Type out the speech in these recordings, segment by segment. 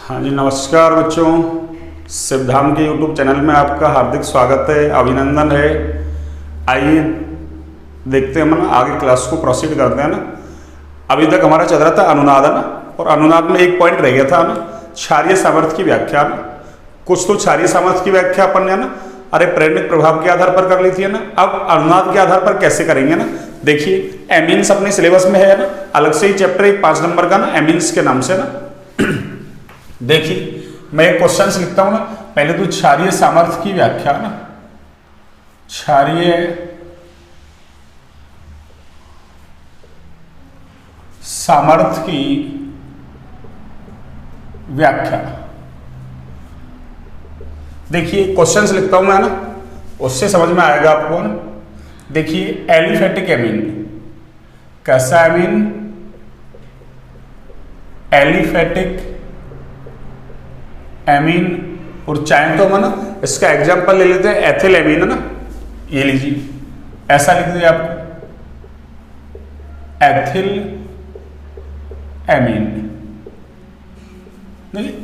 हाँ जी, नमस्कार बच्चों। सिद्धांत के YouTube चैनल में आपका हार्दिक स्वागत है, अभिनंदन है। आइए देखते हैं हम ना, आगे क्लास को प्रोसीड करते हैं ना। अभी तक हमारा चल रहा था अनुनाद है ना, और अनुनाद में एक पॉइंट रह गया था ना, क्षारीय सामर्थ्य की व्याख्या ना। कुछ तो क्षारीय सामर्थ्य की व्याख्या अपन ने ना अरे प्रेरणिक प्रभाव के आधार पर कर ली थी ना। अब अनुनाद के आधार पर कैसे करेंगे ना, देखिए एमीन्स अपने सिलेबस में है ना, अलग से ही चैप्टर एक 5 नंबर का ना एमीन्स के नाम से ना। देखिए मैं एक क्वेश्चन लिखता हूं ना, पहले तो क्षारीय सामर्थ्य की व्याख्या ना, क्षारीय सामर्थ्य की व्याख्या। देखिए क्वेश्चन लिखता हूं मैं ना, उससे समझ में आएगा आपको ना। देखिए एलिफेटिक एमीन, कैसा एमीन? Aliphatic amine. और चाहे तो हम ना इसका एग्जांपल ले लेते हैं, एथिल एमीन है ना, ये लीजिए, ऐसा लिख दीजिए आपको, एथिल एमीन।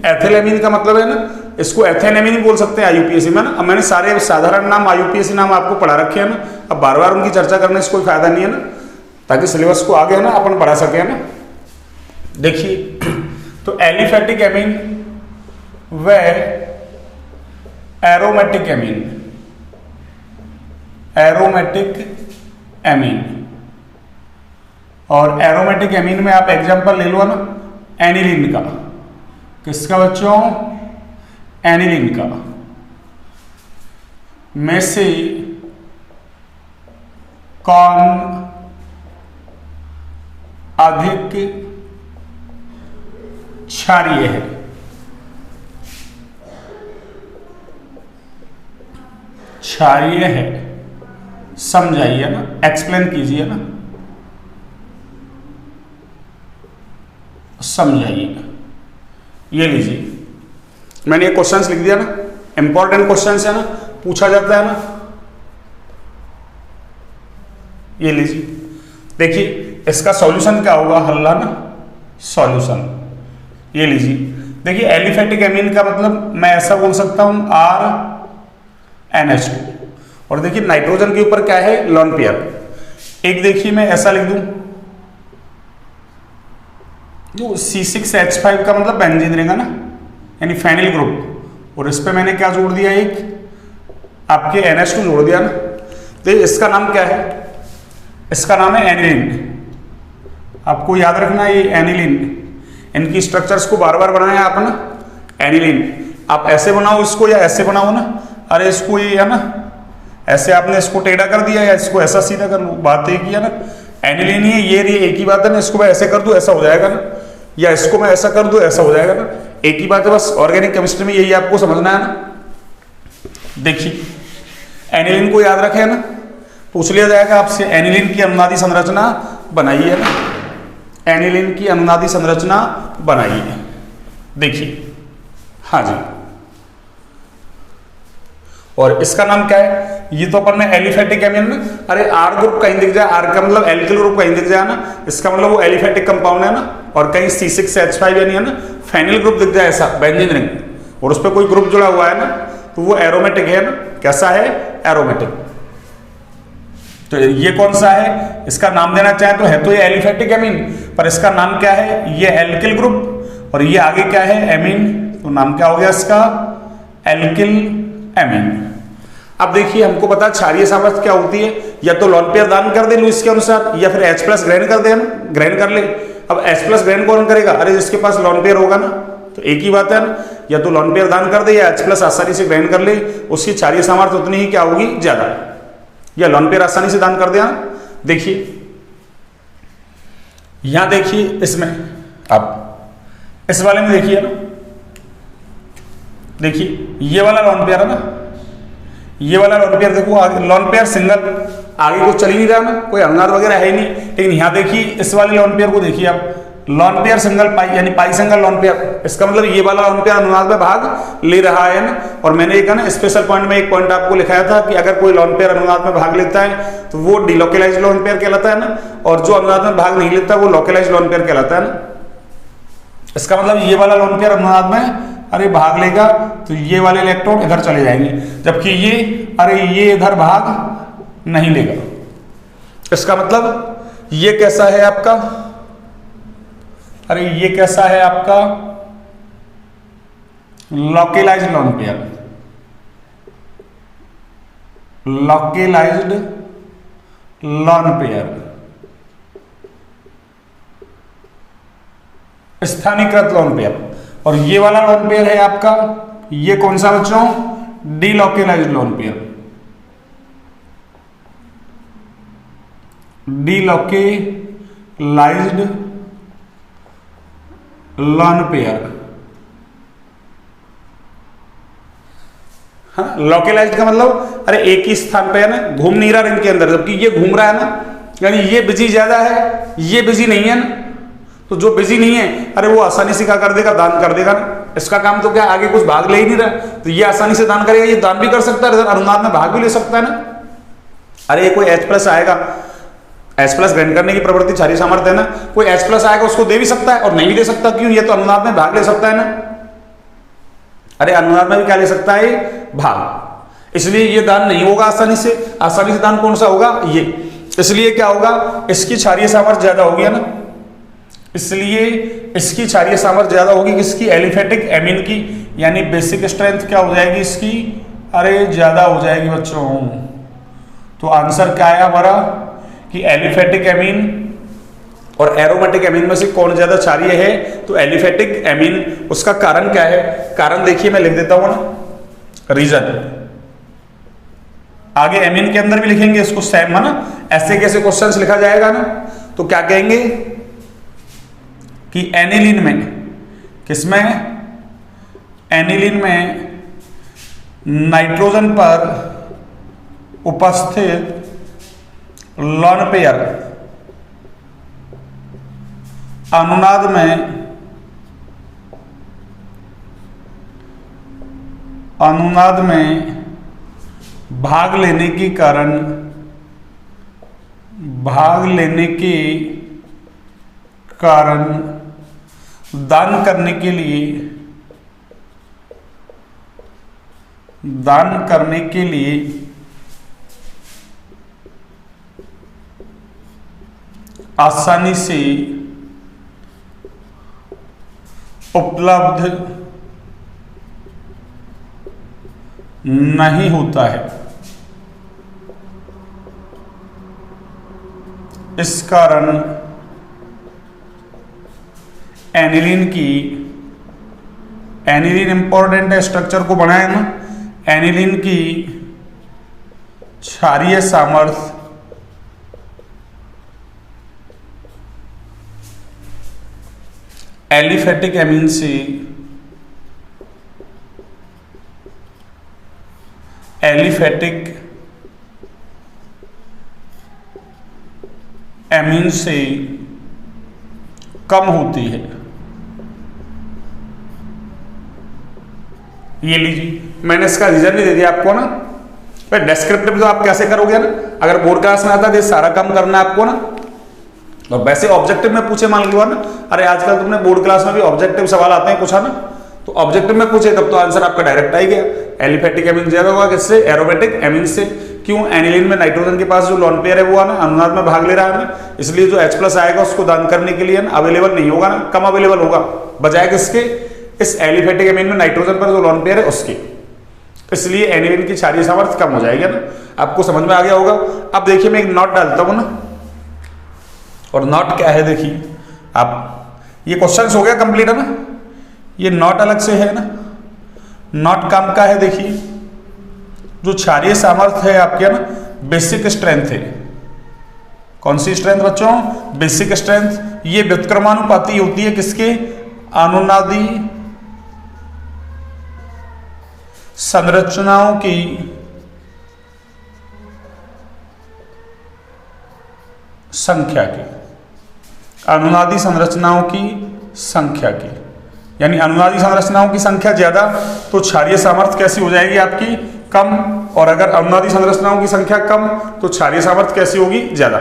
एथिल एमीन का मतलब है ना, इसको एथेन एमीन बोल सकते हैं आईयूपीएससी में ना। अब मैंने सारे साधारण नाम आईयूपीएससी नाम आपको पढ़ा रखे हैं ना, अब बार बार उनकी चर्चा करने से कोई फायदा नहीं है ना, ताकि सिलेबस को आगे है ना अपन पढ़ा सके ना। देखिए तो एलिफेटिक एमीन व एरोमेटिक एमीन, एरोमेटिक एमीन। और एरोमेटिक एमीन में आप एग्जांपल ले लो ना, एनिलीन का। किसका बच्चों? एनिलीन का। में से कौन अधिक क्षारीय है? क्षारीय है, समझाइए ना, एक्सप्लेन कीजिए ना, समझाइए। ये लीजिए, मैंने ये क्वेश्चंस लिख दिया ना, इंपॉर्टेंट क्वेश्चंस है ना, पूछा जाता है ना। ये लीजिए, देखिए इसका सॉल्यूशन क्या होगा, हल्ला ना, सॉल्यूशन। ये लीजिए, देखिए एलिफेटिक एमीन का मतलब मैं ऐसा बोल सकता हूं RNH2। और देखिए नाइट्रोजन के ऊपर क्या है, लोन पेयर। एक देखिए मैं ऐसा लिख दूं, जो C6H5 का मतलब बेंजीन रहेगा ना, यानी फेनिल ग्रुप। और इस पे मैंने क्या जोड़ दिया, एक आपके NH2 जोड़ दिया ना। तो इसका नाम क्या है? इसका नाम है एनिलीन। आपको याद रखना ये एनिलीन, इनकी स्ट्रक्चर्स को बार बार बनाया आप ना। एनिलीन आप ऐसे बनाओ इसको या ऐसे बनाओ ना, अरे इसको ये है ना, ऐसे आपने इसको टेढ़ा कर दिया या इसको ऐसा सीधा कर लो, बात एक ही है ना। एनिलीन ही ये एक ही बात है ना, इसको मैं ऐसे कर दूं ऐसा हो जाएगा ना, या इसको मैं ऐसा कर दूं ऐसा हो जाएगा ना, एक ही बात है। बस ऑर्गेनिक केमिस्ट्री में यही आपको समझना है ना। देखिए एनिलीन को याद रखे ना, पूछ लिया जाएगा आपसे, एनिलीन की अनुनादी संरचना बनाइए ना, एनिलीन की अनुनादी संरचना बनाइए। देखिए हाँ जी, और इसका नाम क्या है? ये तो अपन ने एलिफेटिक एमीन ना, अरे आर ग्रुप कहीं दिख जाए, आर का मतलब एल्किल ग्रुप कहीं दिख जाए ना, इसका मतलब वो एलिफेटिक कंपाउंड है ना। और कहीं C6H5 यानी है ना फेनिल ग्रुप दिख जाए ऐसा बेंजीन रिंग, और उस पर कोई ग्रुप जुड़ा हुआ है ना, तो वो एरोमेटिक है ना। कैसा है? एरोमेटिक। तो ये कौन सा है? इसका नाम देना चाहे तो है तो ये एलिफेटिक एमीन, पर इसका नाम क्या है? ये एल्किल ग्रुप, और ये आगे क्या है? एमीन। तो नाम क्या हो गया इसका? Alkyl amine. अब देखिए हमको पता क्षारीय सामर्थ्य क्या होती है, या तो लोन पेयर दान कर दे लुईस के अनुसार, या फिर H+ ग्रहण कर दे ना, ग्रहण कर ले। अब H+ ग्रहण कौन करेगा? अरे जिसके पास लोन पेयर होगा ना, तो एक ही बात है ना, या तो लोन पेयर दान कर दे या H+ आसानी से ग्रहण कर ले, उसकी क्षारीय सामर्थ्य उतनी ही क्या होगी? ज्यादा। या लोन पेयर आसानी से दान कर दिया। देखिए यहां देखिए, इसमें अब इस वाले में देखिए ना, देखिए ये वाला लोन पेयर है ना, ये वाला लोन पेयर देखो, लोन पेयर सिंगल, आगे कुछ चल ही नहीं रहा ना, कोई अनुनाद वगैरह है ही नहीं। लेकिन यहाँ देखिए इस वाले लोन पेयर को देखिए आप, लोन पेयर सिंगल पाई यानी पाई सिंगल लोन पेयर, इसका मतलब ये वाला लोन पेयर अनुनाद में भाग ले रहा है ना। और मैंने एक है ना स्पेशल पॉइंट में एक पॉइंट आपको लिखाया था कि अगर कोई लोन पेयर अनुनाद में भाग लेता है तो वो डिलोकलाइज्ड लोन पेयर कहलाता है ना, और जो अनुनाद में भाग नहीं लेता वो लोकलाइज्ड लोन पेयर कहलाता है ना। इसका मतलब ये वाला लोन पेयर अनुनाद में अरे भाग लेगा तो ये वाले इलेक्ट्रॉन इधर चले जाएंगे, जबकि ये अरे ये इधर भाग नहीं लेगा। इसका मतलब ये कैसा है आपका, अरे ये कैसा है आपका localised lone pair, localised lone pair, स्थानीयकृत लोन पेयर। और ये वाला लोन पेयर है आपका, ये कौन सा बच्चों, delocalised lone pair, delocalised lone pair. हाँ, लोकलाइज्ड का मतलब अरे एक ही स्थान पे है ना, घूम नहीं रहा रिंग के अंदर, जबकि ये घूम रहा है ना, यानी ये बिजी ज्यादा है, ये बिजी नहीं है ना। तो जो बिजी नहीं है अरे वो आसानी से क्या कर देगा, दान कर देगा ना। इसका काम तो क्या आगे कुछ भाग ले ही नहीं रहा, तो ये आसानी से दान करेगा, ये दान भी कर सकता है, अनुनाद में भाग भी ले सकता है ना। अरे कोई H+ आएगा, H+ ग्रहण करने की प्रवृत्ति क्षारीय सामर्थ्य है ना, कोई H+ आएगा उसको दे भी सकता है और नहीं भी दे सकता, क्यों, ये तो अनुनाद में भाग ले सकता है ना। अरे अनुनाद में भी क्या ले सकता है, भाग, इसलिए ये दान नहीं होगा आसानी से। आसानी से दान कौन सा होगा, ये, इसलिए क्या होगा, इसकी क्षारीय सामर्थ्य ज्यादा होगी ना, इसलिए इसकी क्षारीय सामर्थ्य ज्यादा होगी किसकी, एलिफेटिक एमीन की, यानी बेसिक स्ट्रेंथ क्या हो जाएगी इसकी, अरे ज्यादा हो जाएगी बच्चों। तो आंसर क्या आया हमारा कि एलिफेटिक एमीन और एरोमेटिक एमीन में से कौन ज्यादा क्षारीय है, तो एलिफेटिक एमीन। उसका कारण क्या है, कारण देखिए मैं लिख देता हूं ना, रीजन आगे एमीन के अंदर भी लिखेंगे इसको सेम है ना, ऐसे कैसे क्वेश्चंस लिखा जाएगा ना। तो क्या कहेंगे कि एनिलीन में, किसमें, एनिलीन में नाइट्रोजन पर उपस्थित लोन पेयर अनुनाद में भाग लेने के कारण दान करने के लिए आसानी से उपलब्ध नहीं होता है। इस कारण एनिलीन इंपॉर्टेंट है, स्ट्रक्चर को बनाए ना, एनिलीन की क्षारीय सामर्थ्य एलिफेटिक एमीन से कम होती है। ये लीजिए, मैंने इसका रीजन भी दे दिया आपको ना। पर डेस्क्रिप्टिव तो आप कैसे करोगे ना, अगर बोर्ड क्लास में आता है सारा काम करना है आपको ना, और वैसे ऑब्जेक्टिव में पूछे मान लिया ना, अरे आजकल तुमने बोर्ड क्लास में भी ऑब्जेक्टिव सवाल आते हैं कुछ है ना, तो ऑब्जेक्टिव में पूछे तब तो आंसर आपका डायरेक्ट आ ही गया। एलिफेटिक एमीन ज्यादा होगा किससे, एरोमेटिक एमीन से। क्यों, एनिलीन में नाइट्रोजन के पास जो लोन पेयर है वो है ना, अनुनाद में भाग ले रहा है ना, इसलिए जो H+ आएगा उसको दान करने के लिए अवेलेबल नहीं होगा ना, कम अवेलेबल होगा, बजाय किसके, इस एलिफेटिक एमीन में नाइट्रोजन पर जो लोन पेयर है उसके, इसलिए एनिलीन की क्षारीय सामर्थ्य कम हो जाएगी ना। आपको समझ में आ गया होगा। अब देखिए मैं एक नोट डालता हूं ना, और नोट क्या है देखिए आप, ये क्वेश्चन हो गया कंप्लीट है ना, ये नोट अलग से है ना। नोट काम का है देखिए, जो क्षारीय सामर्थ्य है आपके ना, बेसिक स्ट्रेंथ है। कौन सी स्ट्रेंथ बच्चों, बेसिक स्ट्रेंथ। ये व्युत्क्रमानुपाती होती है किसके, अनुनादी संरचनाओं की संख्या की, अनुनादी संरचनाओं की संख्या की, यानी अनुनादी संरचनाओं की संख्या ज्यादा तो क्षारीय सामर्थ्य कैसी हो जाएगी आपकी, कम। और अगर अनुनादी संरचनाओं की संख्या कम तो क्षारीय सामर्थ्य कैसी होगी, ज्यादा।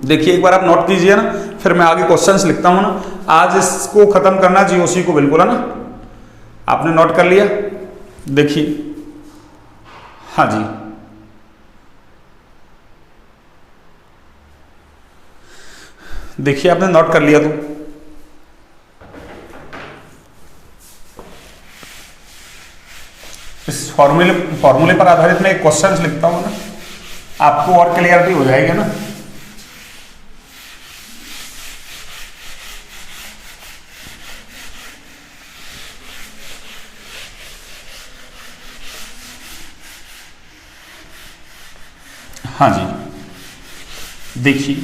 देखिए एक बार आप नोट कीजिए ना, फिर मैं आगे क्वेश्चंस लिखता हूँ ना। आज इसको खत्म करना जीओसी को बिल्कुल, है ना। आपने नोट कर लिया, देखिए, हाँ जी, देखिए आपने नोट कर लिया तो इस फॉर्मूले पर आधारित मैं एक क्वेश्चन लिखता हूं ना, आपको और क्लियरिटी हो जाएगी ना। हाँ जी, देखिए,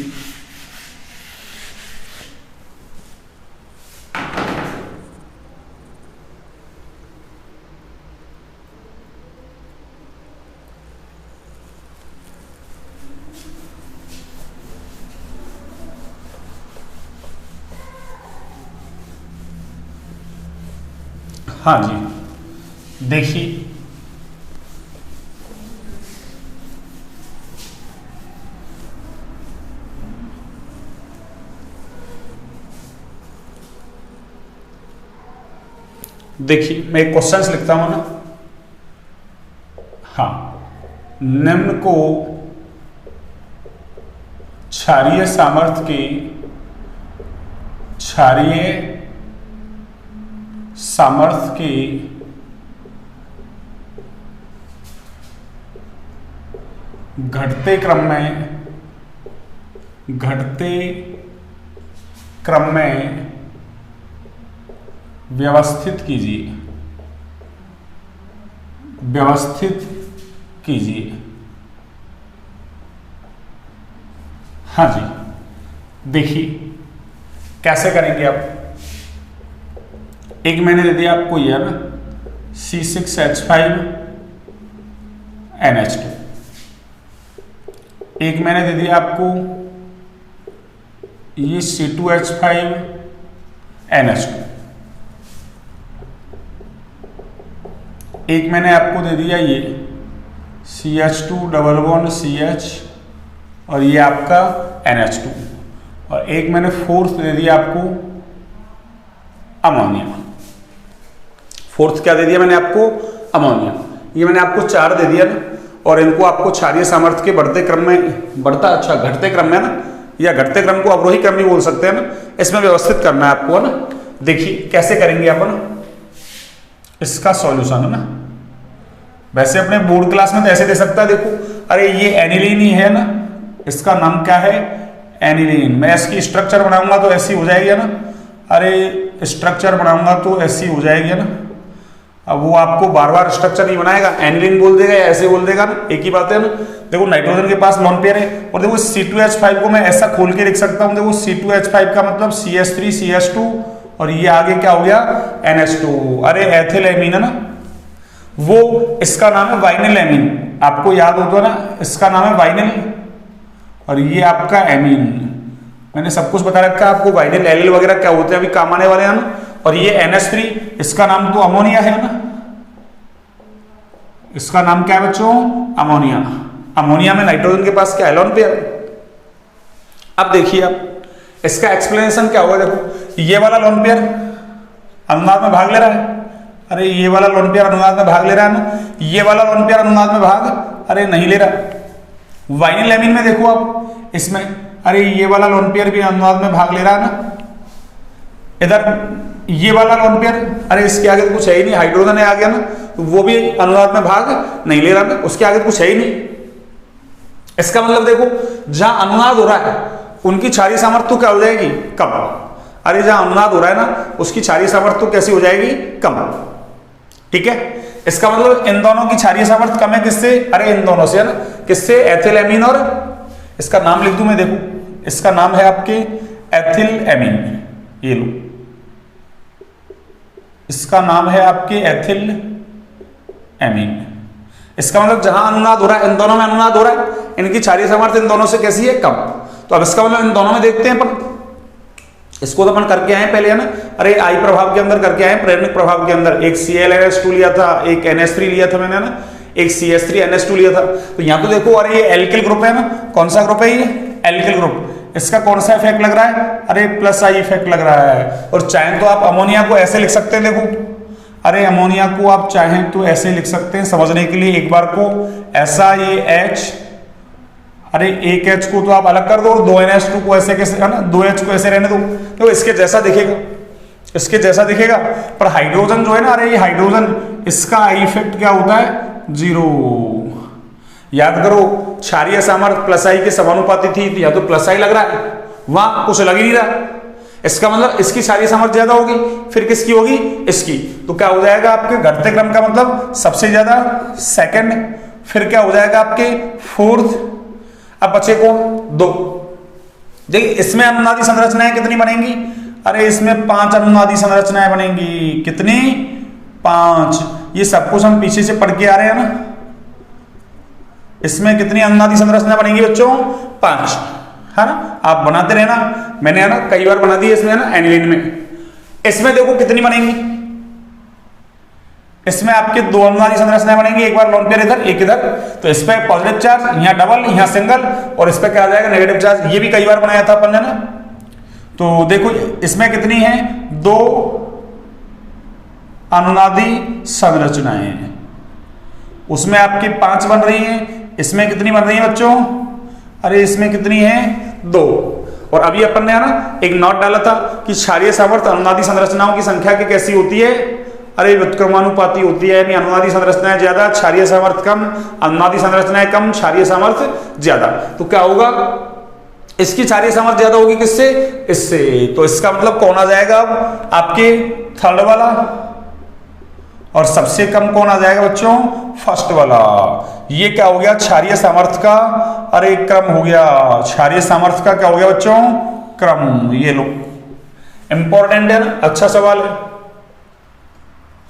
हाँ जी, देखिए, देखिए मैं एक क्वेश्चन लिखता हूं ना। हाँ, निम्न को क्षारीय सामर्थ्य की घटते क्रम में व्यवस्थित कीजिए। हाँ जी, देखिए कैसे करेंगे आप। एक मैंने दे दिया आपको ये, है ना, C6H5NH2। एक मैंने दे दिया आपको ये C2H5NH2। एक मैंने आपको दे दिया ये CH2 डबल बॉन्ड CH और ये आपका NH2। और एक मैंने फोर्थ दे दिया आपको अमोनिया। फोर्थ क्या दे दिया मैंने आपको? अमोनिया। ये मैंने आपको 4 दे दिया ना, और इनको आपको क्षारीय सामर्थ्य के घटते क्रम में ना, या घटते क्रम को अवरोही क्रम भी बोल सकते हैं ना, इसमें व्यवस्थित करना है आपको, है ना। देखिए कैसे करेंगे अपन इसका सॉल्यूशन, है ना। वैसे अपने बोर्ड क्लास में तो ऐसे दे सकता है, देखो, अरे ये एनिलीन ही है ना, इसका नाम क्या है? एनिलीन। मैं इसकी स्ट्रक्चर बनाऊंगा तो ऐसी हो जाएगी, है ना। अरे स्ट्रक्चर बनाऊंगा तो ऐसी हो जाएगी, है ना। अब वो आपको बार बार स्ट्रक्चर नहीं बनाएगा, एनिलीन बोल देगा या ऐसे बोल देगा ना, एक ही बात है ना। देखो नाइट्रोजन के पास लोन पेयर है, और देखो C2H5 को मैं ऐसा खोल के लिख सकता हूँ। देखो C2H5 का मतलब CH3 CH2 और ये आगे क्या हो गया? NH2। अरे एथिल एमीन है ना, वो इसका नाम है वाइनिल एमीन, आपको याद हो तो ना, इसका नाम है वाइनिल, और ये आपका एमीन। मैंने सब कुछ बता रखा है आपको, वाइनिल एलिल वगैरह क्या होते हैं अभी काम आने वाले हैं ना। और ये NH3, इसका नाम तो अमोनिया है ना, इसका नाम क्या है बच्चों? अमोनिया। अमोनिया में नाइट्रोजन के पास क्या है? Lone pair. अब देखिए आप इसका एक्सप्लेनेशन क्या होगा। देखो ये वाला लोन पेयर अनुनाद में भाग ले रहा है, अरे ये वाला लोन पेयर अनुनाद में भाग ले रहा है ना, ये वाला लोन पेयर अनुनाद में भाग अरे नहीं ले रहा। वाइनिल एमीन में देखो आप इसमें, अरे ये वाला लोन पेयर भी अनुनाद में भाग ले रहा है ना। इधर ये वाला लोन पेयर, अरे इसके आगे तो कुछ है ही नहीं, हाइड्रोजन है आ गया ना, तो वो भी अनुनाद में भाग नहीं ले रहा ना, उसके आगे तो कुछ है ही नहीं। इसका मतलब देखो जहां अनुनाद हो रहा है उनकी क्षारीय सामर्थ्य तो क्या हो जाएगी? कम। अरे जहां अनुनाद हो रहा है ना उसकी क्षारीय सामर्थ्य तो कैसी हो जाएगी? कम। ठीक है, इसका मतलब इन दोनों की क्षारीय सामर्थ्य कम है, किससे? अरे इन दोनों से, है ना। किससे? एथिल एमीन, और इसका नाम लिख दूं मैं, देखो इसका नाम है आपके एथिल एमीन, ये लो, इसका नाम है आपके एथिल एमीन। इसका मतलब जहां अनुनाद हो रहा है, इन दोनों में अनुनाद हो रहा है, इनकी क्षारीय सामर्थ्य इन दोनों से कैसी है? कम। तो अब इसका मतलब इन दोनों में देखते हैं अपन, इसको तो अपन करके आए पहले, है ना। अरे आई प्रभाव के अंदर करके आए, प्रेरणिक प्रभाव के अंदर एक ClNH2 लिया था, एक NH3 लिया था मैंने, ना, एक CH3NH2 लिया था। तो यहां तो देखो, अरे ये एल्किल ग्रुप है ना, कौन सा ग्रुप है ये? Alkyl group. इसका कौन सा इफेक्ट लग रहा है? अरे प्लस आई इफेक्ट लग रहा है। और चाहें तो आप अमोनिया को ऐसे लिख सकते हैं, देखो, अरे अमोनिया को आप चाहें तो ऐसे लिख सकते हैं समझने के लिए एक बार को, ऐसा ये H, अरे एक H को तो आप अलग कर दो और 2NH2 को ऐसे कैसे, है ना, 2H को ऐसे रहने दो, तो इसके जैसा दिखेगा, इसके जैसा दिखेगा। पर हाइड्रोजन जो है ना, अरे ये हाइड्रोजन, इसका आई इफेक्ट क्या होता है? 0। याद करो, क्षारीय सामर्थ्य प्लस आई के समानुपाती थी, या तो प्लस आई लग रहा है, वहां कुछ लग ही नहीं रहा, इसका मतलब इसकी क्षारीय सामर्थ्य ज्यादा होगी, फिर किसकी होगी? इसकी। तो क्या हो जाएगा आपके घटते क्रम का मतलब सबसे ज्यादा सेकंड, फिर क्या हो जाएगा आपके फोर्थ, अब बचे कौन? 2। देखिए इसमें अनुनादी संरचनाएं कितनी बनेंगी? अरे इसमें 5 अनुनादी संरचनाएं बनेंगी। कितनी? 5। ये सब कुछ हम पीछे से पढ़ के आ रहे हैं ना। इसमें कितनी अनुनादी संरचना बनेंगी बच्चों? 5, है ना। आप बनाते रहना, मैंने है ना कई बार बना दी है इसमें, है ना, एनिलीन में। इसमें देखो कितनी बनेंगी, इसमें आपके 2 अनुनादी संरचनाएं बनेंगी, एक बार लोन पेयर इधर, एक इधर। तो इस पे पॉजिटिव चार्ज, यहाँ डबल, यहाँ सिंगल, और इस पे क्या आ जाएगा? Negative charge. ये भी कई बार बनाया था अपन ने ना। तो देखो इसमें कितनी है? 2 अनुनादी संरचनाएं, उसमें आपकी 5 बन रही हैं। इसमें कितनी बन रही है बच्चों? अरे इसमें कितनी है? 2। और अभी अपन ने ना एक नोट डाला था कि क्षारीय सामर्थ्य अनुनादी संरचनाओं की संख्या की कैसी होती है? अरे व्युत्क्रमानुपाती होती है, यानी अनुनादी संरचनाएं ज्यादा, क्षारीय सामर्थ्य कम, अनुनादी संरचनाएं कम, क्षारीय सामर्थ्य ज्यादा। तो क्या होगा? इसकी क्षारीय सामर्थ्य ज्यादा होगी, किससे? इससे। तो इसका मतलब कौन आ जाएगा अब? आपके थर्ड वाला। और सबसे कम कौन आ जाएगा बच्चों? फर्स्ट वाला। ये क्या हो गया? क्षारीय सामर्थ्य का अरे क्रम हो गया। क्षारीय सामर्थ्य का क्या हो गया बच्चों? क्रम। ये लो, इंपॉर्टेंट है ना, अच्छा सवाल है।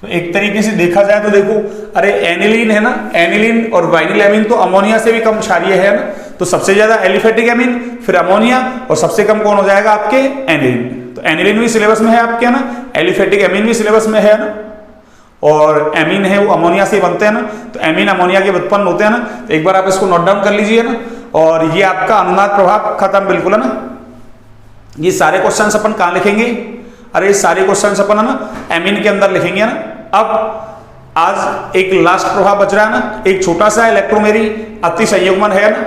तो एक तरीके से देखा जाए तो देखो, अरे एनिलीन है ना, एनिलीन और वाइनिल तो अमोनिया से भी कम क्षारीय है ना। तो सबसे ज्यादा एलिफेटिक एमीन, फिर अमोनिया, और सबसे कम कौन हो जाएगा आपके? एनिलीन। तो एनिलीन भी सिलेबस में है आपके, है ना, एलिफेटिक एमीन भी सिलेबस में है ना। और एमीन है वो अमोनिया से बनते हैं ना, तो एमीन अमोनिया के उत्पन्न होते हैं ना। तो एक बार आप इसको नोट डाउन कर लीजिए ना। और ये आपका अनुनाद प्रभाव खत्म, बिल्कुल, है ना। ये सारे क्वेश्चन अपन कहां लिखेंगे? अरे ये सारे क्वेश्चन अपन है ना एमीन के अंदर लिखेंगे ना। अब आज एक लास्ट प्रभाव बच रहा है ना, एक छोटा सा इलेक्ट्रोमेरी अति संयुग्मन है ना।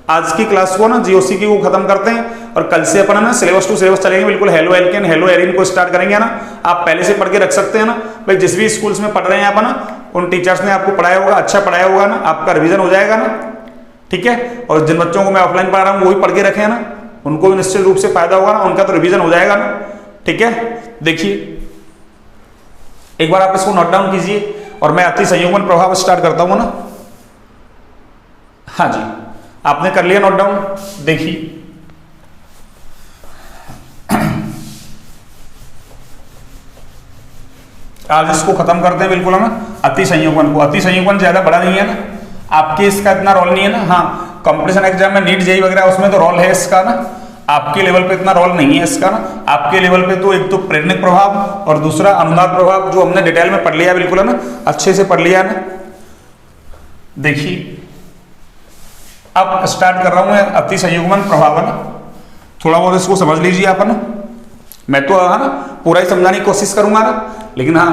आज की क्लास को ना जीओसी की को खत्म करते हैं, और कल से अपन है ना सिलेबस टू सिलेबस चलेंगे, बिल्कुल हेलो एल्केन हेलो एरिन को स्टार्ट करेंगे ना। आप पहले से पढ़ के रख सकते हैं ना भाई, जिस भी स्कूल्स में पढ़ रहे हैं आप ना, उन टीचर्स ने आपको पढ़ाया होगा, अच्छा पढ़ाया होगा ना, आपका रिवीजन हो जाएगा ना, ठीक है। और जिन बच्चों को मैं ऑफलाइन पढ़ा रहा हूँ वही पढ़ के रखे ना, उनको भी निश्चित रूप से फायदा होगा ना, उनका तो रिवीजन हो जाएगा ना, ठीक है। देखिए एक बार आप इसको नोट डाउन कीजिए, और मैं अति संयुग्मन प्रभाव स्टार्ट करता हूं ना। हाँ जी, आपने कर लिया नोट डाउन? देखिए आज इसको खत्म करते हैं, बिल्कुल, है ना, अति संयुग्मन को। अति संयुग्मन ज्यादा बड़ा नहीं है ना, आपके इसका इतना रोल नहीं है ना। हाँ, कंपटीशन एग्जाम में नीट जेईई वगैरह उसमें तो रोल है इसका ना, आपके लेवल पे इतना रोल नहीं है इसका ना। आपके लेवल पे तो एक तो प्रेरणिक प्रभाव और दूसरा अनुनाद प्रभाव, जो हमने डिटेल में पढ़ लिया, बिल्कुल, है ना, अच्छे से पढ़ लिया ना। देखिए अब स्टार्ट कर रहा हूं मैं अति संयुग्मन प्रभाव, है ना। थोड़ा बहुत इसको समझ लीजिए आप, है ना। मैं तो है ना पूरा ही समझाने की कोशिश करूंगा ना, लेकिन हाँ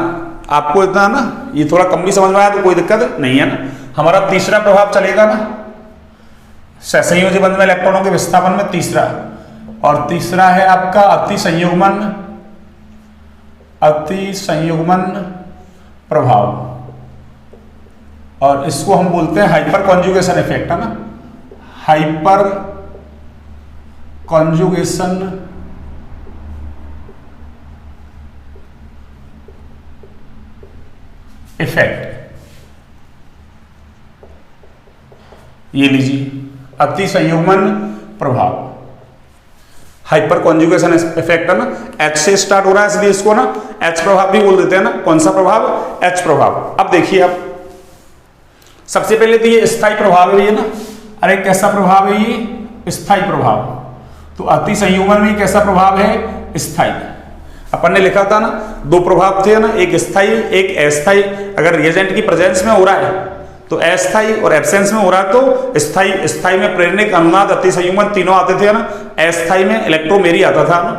आपको इतना ना ये थोड़ा कम भी समझ में आया तो कोई दिक्कत नहीं है ना। हमारा तीसरा प्रभाव चलेगा ना, सहसंयोजी बंध में इलेक्ट्रॉनों के विस्थापन में तीसरा, और तीसरा है आपका अति संयुग्मन प्रभाव, और इसको हम बोलते हैं हाइपर कॉन्जुगेशन इफेक्ट, है ना, हाइपर कॉन्जुगेशन इफेक्ट। ये लीजिए अति संयुग्मन प्रभाव, हाइपर कॉन्जुगेशन इफेक्ट, है ना। एच से स्टार्ट हो रहा है इसलिए इसको ना एच प्रभाव भी बोल देते हैं ना। कौन सा प्रभाव? एच प्रभाव। अब देखिए आप सबसे पहले तो ये स्थायी प्रभाव है ये ना। अरे कैसा प्रभाव है ये? स्थायी प्रभाव। तो अति संयुग्मन में कैसा प्रभाव है? स्थायी। अपन ने लिखा था ना 2 प्रभाव थे ना, एक स्थायी एक अस्थायी। अगर रिएजेंट की प्रेजेंस में हो रहा है तो अस्थाई और एब्सेंस में हो रहा है तो स्थाई, स्थाई में प्रेरणिक, अनुनाद, अति संयुग्मन तीनों आते थे ना, अस्थाई में इलेक्ट्रोमेरी आता था ना,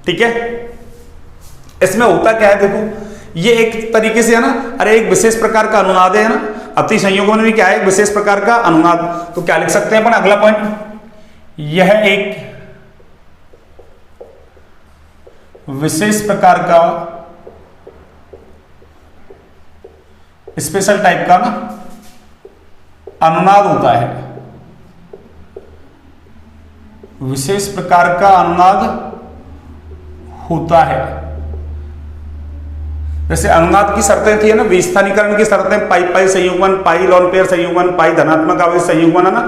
ठीक है। इसमें होता क्या है देखो, ये एक तरीके से है ना, अरे एक विशेष प्रकार का अनुनाद है ना, अति संयुग्मन भी क्या है, एक विशेष प्रकार का अनुनाद। तो क्या लिख सकते हैं अपन अगला पॉइंट, यह एक विशेष प्रकार का स्पेशल टाइप का ना अनुनाद होता है, विशेष प्रकार का अनुनाद होता है। जैसे अनुनाद की शर्तें थी है ना, विस्थानीकरण की शर्तें, पाई पाई संयुग्मन, पाई लॉन पेयर संयुग्मन, पाई धनात्मक आवेश संयुग्मन है ना,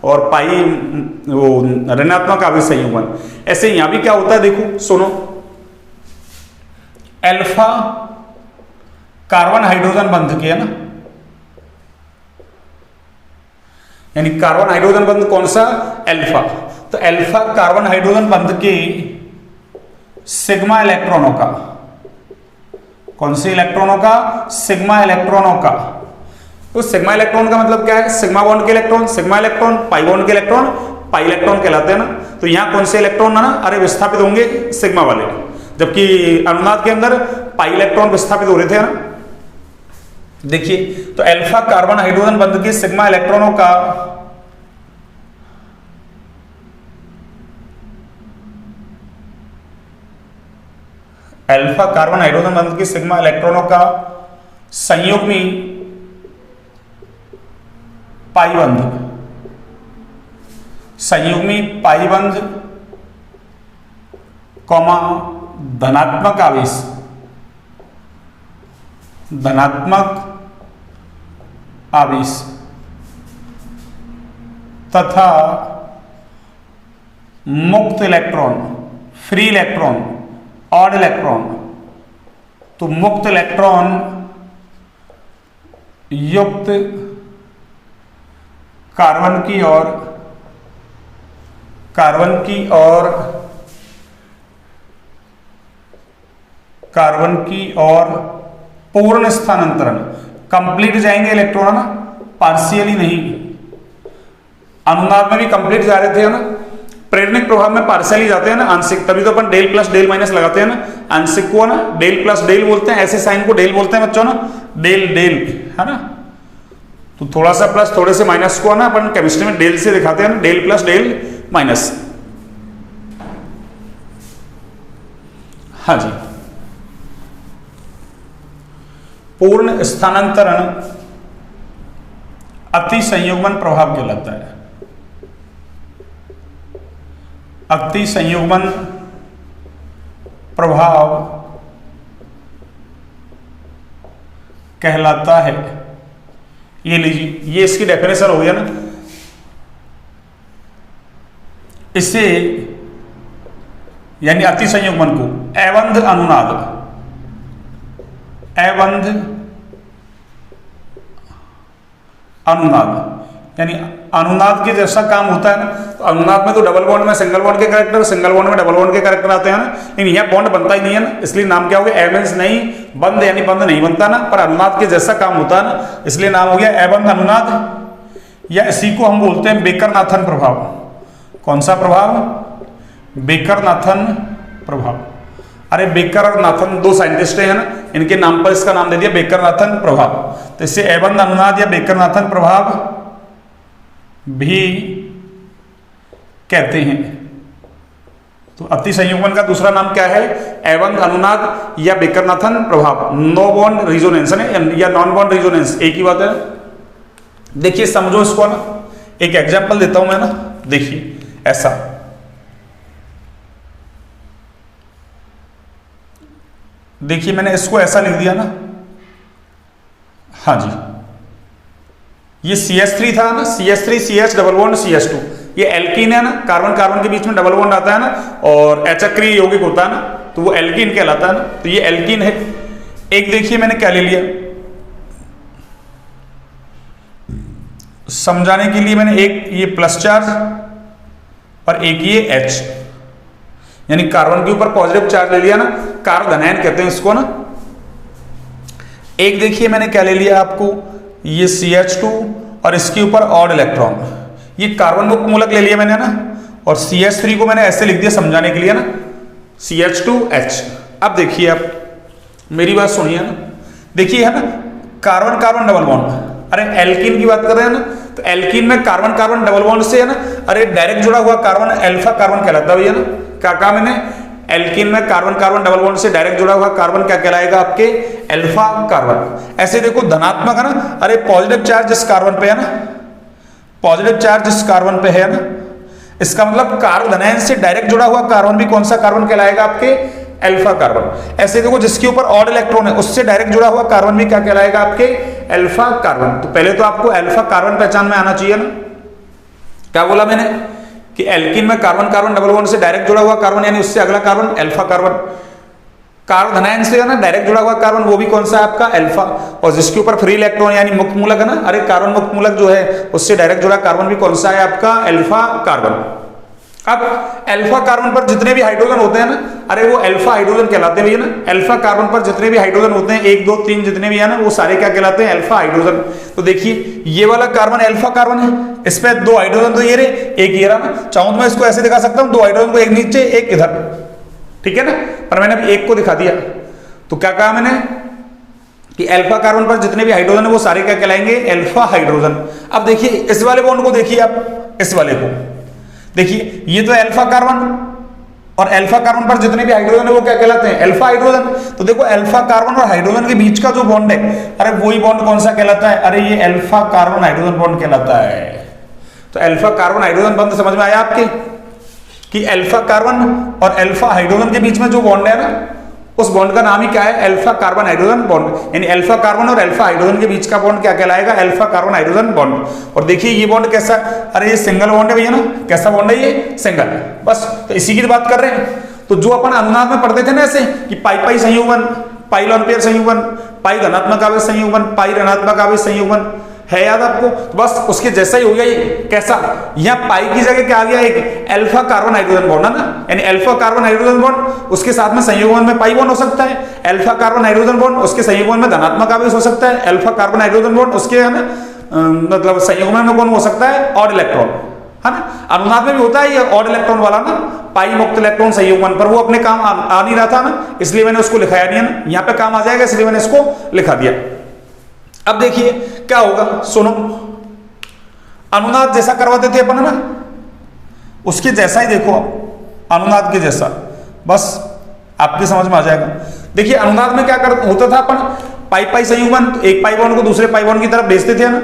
और पाई वो ऋणात्मक आवेश संयुग्मन। ऐसे यहां भी क्या होता है देखो सुनो, अल्फा कार्बन हाइड्रोजन बंध के है ना, यानी कार्बन हाइड्रोजन बंध कौन सा, अल्फा। तो अल्फा कार्बन हाइड्रोजन बंध के सिग्मा इलेक्ट्रॉनों का, कौन से इलेक्ट्रॉनों का, सिग्मा इलेक्ट्रॉनों का। तो सिग्मा इलेक्ट्रॉन का मतलब क्या है, सिग्मा बॉन्ड के electron, sigma electron, pi bond के इलेक्ट्रॉन, पाई इलेक्ट्रॉन कहलाते हैं ना। तो यहां कौन से इलेक्ट्रॉन है ना, अरे विस्थापित होंगे सिग्मा वाले, जबकि अनुनाद के अंदर पाई इलेक्ट्रॉन विस्थापित हो रहे थे ना। देखिए तो अल्फा कार्बन हाइड्रोजन बंध के सिग्मा इलेक्ट्रॉनों का अल्फा कार्बन हाइड्रोजन बंध के सिग्मा इलेक्ट्रॉनों का संयुग्मी पाई बंध, संयुग्मी पाई बंध कॉमा धनात्मक आवेश, धनात्मक आवेश तथा मुक्त electron, free electron, odd electron. तो मुक्त इलेक्ट्रॉन युक्त कार्बन की ओर, कार्बन की ओर, कार्बन की ओर पूर्ण स्थानांतरण, कंप्लीट जाएंगे इलेक्ट्रॉन ना, पार्शियली नहीं। अनुनाद में भी कंप्लीट जा रहे थे ना, प्रेरणिक प्रभाव में पार्शियली जाते हैं ना, आंशिक, तभी तो अपन डेल प्लस डेल माइनस लगाते हैं ना, आंशिक को ना डेल प्लस डेल बोलते हैं, ऐसे साइन को डेल बोलते हैं बच्चों ना, डेल डेल है ना। तो थोड़ा सा प्लस थोड़े से माइनस को ना अपन केमिस्ट्री में डेल से दिखाते हैं ना, डेल प्लस डेल माइनस। हाँ जी, पूर्ण स्थानांतरण अति संयुग्मन प्रभाव कहलाता है, अति संयुग्मन प्रभाव कहलाता है। ये लीजिए, ये इसकी डेफिनेशन हो गया ना। इससे यानी अति संयुग्मन को अबंध अनुनाद, अबंध अनुनाद यानी अनुनाद के जैसा काम होता है ना। तो अनुनाद में तो डबल बॉन्ड में सिंगल बॉन्ड के कैरेक्टर, सिंगल बॉन्ड में डबल बॉन्ड के कैरेक्टर आते हैं ना, लेकिन यह बॉन्ड बनता ही नहीं है ना, इसलिए नाम क्या हो गया, एबेंस नहीं, बंद यानी बंद नहीं बनता ना, पर अनुनाद के जैसा काम होता है ना, इसलिए नाम हो गया अबंध अनुनाद। या इसी को हम बोलते हैं बेकर-नाथन प्रभाव। कौन सा प्रभाव, बेकर-नाथन प्रभाव। अरे बेकर और नाथन दो साइंटिस्ट हैं ना, इनके नाम पर इसका नाम दे दिया बेकर-नाथन प्रभाव। तो इससे अबंध अनुनाद या बेकर-नाथन प्रभाव भी कहते हैं। तो अति संयुग्मन का दूसरा नाम क्या है, अबंध अनुनाद या बेकर-नाथन प्रभाव। नो बॉन्ड रिजोनेंस है या नॉन बॉन्ड रिजोनेंस, एक ही बात है। देखिए समझो इसको ना, एक एग्जांपल देता हूं मैं ना, देखिए ऐसा, देखिए मैंने इसको ऐसा लिख दिया ना, हाँ जी, ये CH3 था ना, CH3 CH double bond CH2, ये एल्कीन है ना, कार्बन कार्बन के बीच में डबल बॉन्ड आता है ना, और चक्रीय यौगिक होता है ना, तो वो एल्कीन कहलाता है ना। तो ये एल्कीन है। एक देखिए मैंने क्या ले लिया, समझाने के लिए मैंने एक ये प्लस चार्ज और एक ये H, यानी कार्बन के ऊपर पॉजिटिव चार्ज ले लिया ना, कार्बोधनायन कहते हैं इसको ना। एक देखिए मैंने क्या ले लिया आपको, ये CH2 और इसके ऊपर ऑड इलेक्ट्रॉन, ये कार्बन मुक्त मूलक ले लिया मैंने ना, और CH3 को मैंने ऐसे लिख दिया समझाने के लिए ना, CH2H। अब देखिए आप मेरी बात सुनिए ना, देखिए है ना कार्बन कार्बन डबल बॉन्ड, अरे एल्कीन की बात कर रहे हैं ना, तो एल्कीन में कार्बन कार्बन डबल बॉन्ड से है ना, अरे डायरेक्ट जुड़ा हुआ कार्बन अल्फा कार्बन कहलाता है भैया ना। क्या कहा मैंने, एल्कीन में कार्बन कार्बन डबल बॉन्ड से डायरेक्ट जुड़ा हुआ कार्बन क्या कहलाएगा आपके, अल्फा कार्बन। ऐसे देखो धनात्मक है ना, अरे पॉजिटिव चार्ज जिस कार्बन पे है ना, पॉजिटिव चार्ज जिस कार्बन पे है ना, इसका मतलब कार्बन धनायन से डायरेक्ट जुड़ा हुआ कार्बन भी कौन सा कार्बन कहलाएगा आपके, अल्फा कार्बन। ऐसे देखो जिसके ऊपर ऑड इलेक्ट्रॉन है उससे डायरेक्ट जुड़ा हुआ कार्बन भी क्या कहलाएगा आपके, अल्फा कार्बन। तो पहले तो आपको अल्फा कार्बन पहचान में आना चाहिए ना। क्या बोला मैंने कि एल्कीन में कार्बन कार्बन डबल बॉन्ड से डायरेक्ट जुड़ा हुआ कार्बन यानी उससे अगला कार्बन अल्फा कार्बन, कार्बन धनायन से है ना डायरेक्ट जुड़ा हुआ कार्बन वो भी कौन सा है आपका, अल्फा। और जिसके ऊपर फ्री इलेक्ट्रॉन यानी मुक्त मूलक है ना, अरे कार्बन मुक्त मूलक जो है उससे डायरेक्ट जुड़ा कार्बन भी कौन सा है आपका, अल्फा कार्बन। अब अल्फा कार्बन पर जितने भी हाइड्रोजन होते हैं ना, अरे वो अल्फा हाइड्रोजन कहलाते हैं भैया ना। अल्फा कार्बन पर जितने भी हाइड्रोजन होते हैं 1 2 3 जितने भी है ना, वो सारे क्या कहलाते हैं, अल्फा हाइड्रोजन। तो देखिए ये वाला कार्बन अल्फा कार्बन है, इस पे 2 हाइड्रोजन तो ये रे, एक ये रहा ना। चाहूं तो मैं इसको ऐसे दिखा सकता हूं, 2 हाइड्रोजन को एक नीचे एक इधर, ठीक है ना, पर मैंने अभी एक को दिखा दिया। तो क्या कहा मैंने कि अल्फा कार्बन पर जितने भी हाइड्रोजन है वो सारे क्या कहलाएंगे, अल्फा हाइड्रोजन। अब देखिए इस वाले बॉन्ड को देखिए आप, इस वाले को देखिए, ये तो अल्फा कार्बन, और अल्फा कार्बन पर जितने भी हाइड्रोजन है वो क्या कहलाते हैं, अल्फा हाइड्रोजन। तो देखो अल्फा कार्बन और हाइड्रोजन के बीच का जो बॉन्ड है, अरे वही बॉन्ड कौन सा कहलाता है, अरे ये अल्फा कार्बन हाइड्रोजन बॉन्ड कहलाता है। तो अल्फा कार्बन हाइड्रोजन बॉन्ड समझ में आया आपके, कि अल्फा कार्बन और अल्फा हाइड्रोजन के बीच में जो बॉन्ड है ना, उस बॉन्ड का नाम ही क्या है, अल्फा कार्बन हाइड्रोजन बॉन्ड। यानी अल्फा कार्बन और अल्फा हाइड्रोजन के बीच का बॉन्ड क्या कहलाएगा, अल्फा कार्बन हाइड्रोजन बॉन्ड। और देखिए ये बॉन्ड कैसा, अरे ये सिंगल बॉन्ड है भैया ना, कैसा बॉन्ड है ये, सिंगल। बस तो इसी की बात कर रहे हैं। तो जो अपन अनुनाद में पढ़ते थे ना ऐसे कि पाई पाई संयुग्मन, पाई लोन पेयर संयुग्मन, पाई धनात्मक आवेश संयुग्मन, पाई ऋणात्मक आवेश संयुग्मन, है याद आपको। तो बस उसके जैसा ही हो गया ये, कैसा, यहाँ पाई की जगह क्या आ गया, एक अल्फा कार्बन हाइड्रोजन बॉन्ड है ना, यानी अल्फा कार्बन हाइड्रोजन बॉन्ड, उसके साथ में संयुग्मन में पाई बॉन्ड हो सकता है। अल्फा कार्बन हाइड्रोजन बॉन्ड, उसके संयुग्मन में धनात्मक आवेश हो सकता है। अल्फा कार्बन हाइड्रोजन बॉन्ड, उसके है ना मतलब संयुग्मन में कौन हो सकता है, ऑड इलेक्ट्रॉन, है ना। अनुनाद में भी होता है ये ऑड इलेक्ट्रॉन वाला ना, पाई मुक्त इलेक्ट्रॉन संयुग्मन, पर वो अपने काम आ नहीं रहा था ना, इसलिए मैंने उसको लिखाया नहीं है ना। यहाँ पे काम आ जाएगा इसलिए मैंने इसको लिखा दिया। अब देखिए क्या होगा, सुनो, अनुनाद जैसा करवाते थे अपन ना, उसके जैसा ही देखो आप, अनुनाद के जैसा, बस आपके समझ में आ जाएगा। देखिए अनुनाद में क्या होता था, अपन पाई पाई संयुग्मन, एक पाई बॉन्ड को दूसरे पाई बॉन्ड की तरफ भेजते थे ना।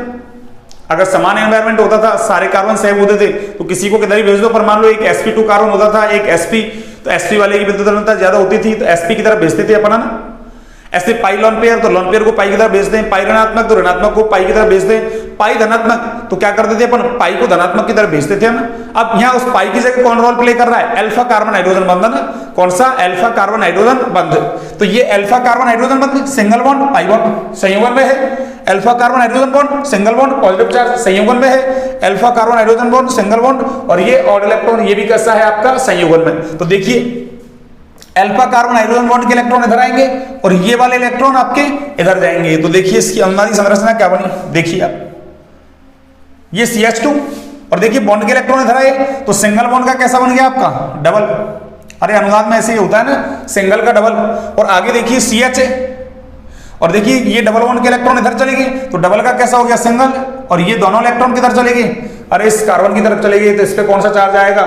अगर समान एनवायरनमेंट होता था, सारे कार्बन सेम होते थे, तो किसी को किधर ही भेज दो, पर मान लो एक sp2 कार्बन होता था, एक sp, तो sp वाले की विद्युत ऋणात्मकता ज्यादा होती थी, तो sp की तरफ भेजते थे अपन ना। ऐसे पाई लोन पेयर, तो लोन पेयर को पाई की तरफ भेजते हैं, पाई ऋणात्मक तो ऋणात्मक को पाई की तरफ भेजते हैं, पाई धनात्मक तो क्या करते थे अपन, पाई को धनात्मक की तरफ भेजते थे ना। अब यहाँ उस पाई की जगह कौन रोल प्ले कर रहा है, अल्फा कार्बन हाइड्रोजन बंध ना, कौन सा, अल्फा कार्बन हाइड्रोजन बंध। तो ये अल्फा कार्बन हाइड्रोजन बंध सिंगल बॉन्ड पाई बॉन्ड संयुग्मन में है, alpha carbon hydrogen bond single bond positive charge संयुग्मन में है, alpha carbon hydrogen bond single bond, और ये ऑड इलेक्ट्रॉन ये भी कैसा है आपका, संयुग्मन में। तो देखिए अल्फा कार्बन हाइड्रोजन बॉन्ड के इलेक्ट्रॉन इधर आएंगे और ये वाले इलेक्ट्रॉन आपके इधर जाएंगे। तो देखिए इसकी अनुनादी संरचना क्या बनी, देखिए आप, ये CH2 और देखिए बॉन्ड के इलेक्ट्रॉन इधर आए, तो सिंगल बॉन्ड का कैसा बन गया आपका, डबल। अरे अनुनाद में ऐसे ही होता है ना, सिंगल का डबल। और आगे देखिए CH है, और देखिए ये डबल बॉन्ड के इलेक्ट्रॉन इधर चले गए, तो डबल का कैसा हो गया, सिंगल। और ये दोनों इलेक्ट्रॉन किधर चले गए, अरे इस कार्बन की तरफ चले गए, तो इस पे कौन सा चार्ज आएगा,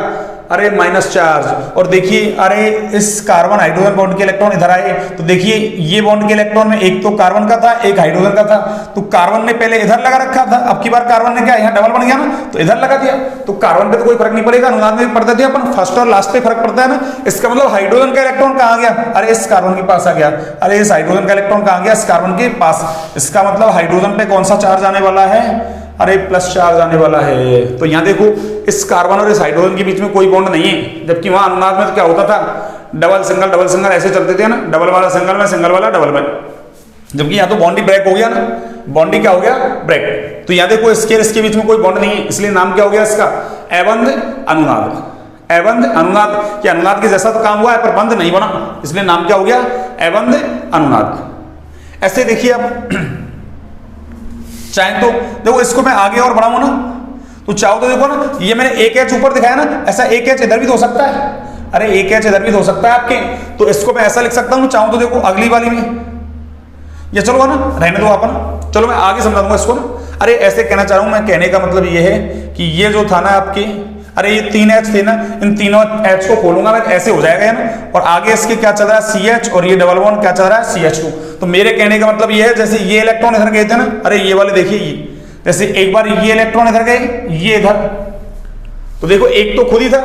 अरे माइनस चार्ज। और देखिए अरे इस कार्बन हाइड्रोजन बॉन्ड के इलेक्ट्रॉन इधर आए, तो देखिए ये बॉन्ड के इलेक्ट्रॉन में एक तो कार्बन का था, एक हाइड्रोजन का था। तो कार्बन ने पहले इधर लगा रखा था, अब की बार कार्बन ने क्या यहाँ डबल बन गया ना, तो इधर लगा दिया। तो कार्बन पे तो कोई फर्क नहीं पड़ेगा, अनुनाद में भी पड़ता थे अपन, फर्स्ट और लास्ट पे फर्क पड़ता है ना। इसका मतलब हाइड्रोजन का इलेक्ट्रॉन कहाँ गया, अरे इस कार्बन के पास आ गया, अरे इस हाइड्रोजन का इलेक्ट्रॉन कहाँ गया, इस कार्बन के पास। इसका मतलब हाइड्रोजन पे कौन सा चार्ज आने वाला है, अरे प्लस चार्ज आने वाला है। तो यहाँ देखो इस कार्बन और इस हाइड्रोजन के बीच में कोई बॉन्ड नहीं है, जबकि वहां अनुनाद में तो क्या होता था, डबल सिंगल ऐसे चलते थे ना, डबल वाला सिंगल में, सिंगल वाला डबल में। जबकि यहाँ तो बॉन्ड ही ब्रेक हो गया ना, बॉन्ड ही क्या हो गया, ब्रेक। तो यहाँ देखो इसके बीच में कोई बॉन्ड नहीं है, इसलिए नाम क्या हो गया इसका, अबंध अनुनाद। अबंध अनुनाद, कि अनुनाद के जैसा तो काम हुआ है पर बंध नहीं बना, इसलिए नाम क्या हो गया, अबंध अनुनाद। ऐसे देखिए अब चाहे तो देखो इसको मैं आगे और बढ़ाऊं ना, तो चाहो तो देखो ना, ये मैंने एक एच ऊपर दिखाया ना, ऐसा एक एच इधर भी तो हो सकता है, अरे एक एच इधर भी तो हो सकता है आपके, तो इसको मैं ऐसा लिख सकता हूं, चाहूं तो देखो अगली वाली में, ये चलो ना रहने दो अपन, चलो मैं आगे समझा दूंगा इसको ना। अरे ऐसे कहना चाह रहा हूं मैं, कहने का मतलब ये है कि ये जो था ना आपके, अरे ये 3 एच थे ना, इन तीनों एच को खोलूंगा मैं, ऐसे हो जाएगा ना, और आगे इसके क्या चल रहा है CH, और ये डबल बॉन्ड क्या चल रहा है CH2। तो मेरे कहने का मतलब ये है, जैसे ये इलेक्ट्रॉन इधर गए थे ना, अरे ये वाले देखिए, ये जैसे एक बार ये इलेक्ट्रॉन इधर गए, ये इधर, तो देखो एक तो खुद ही था,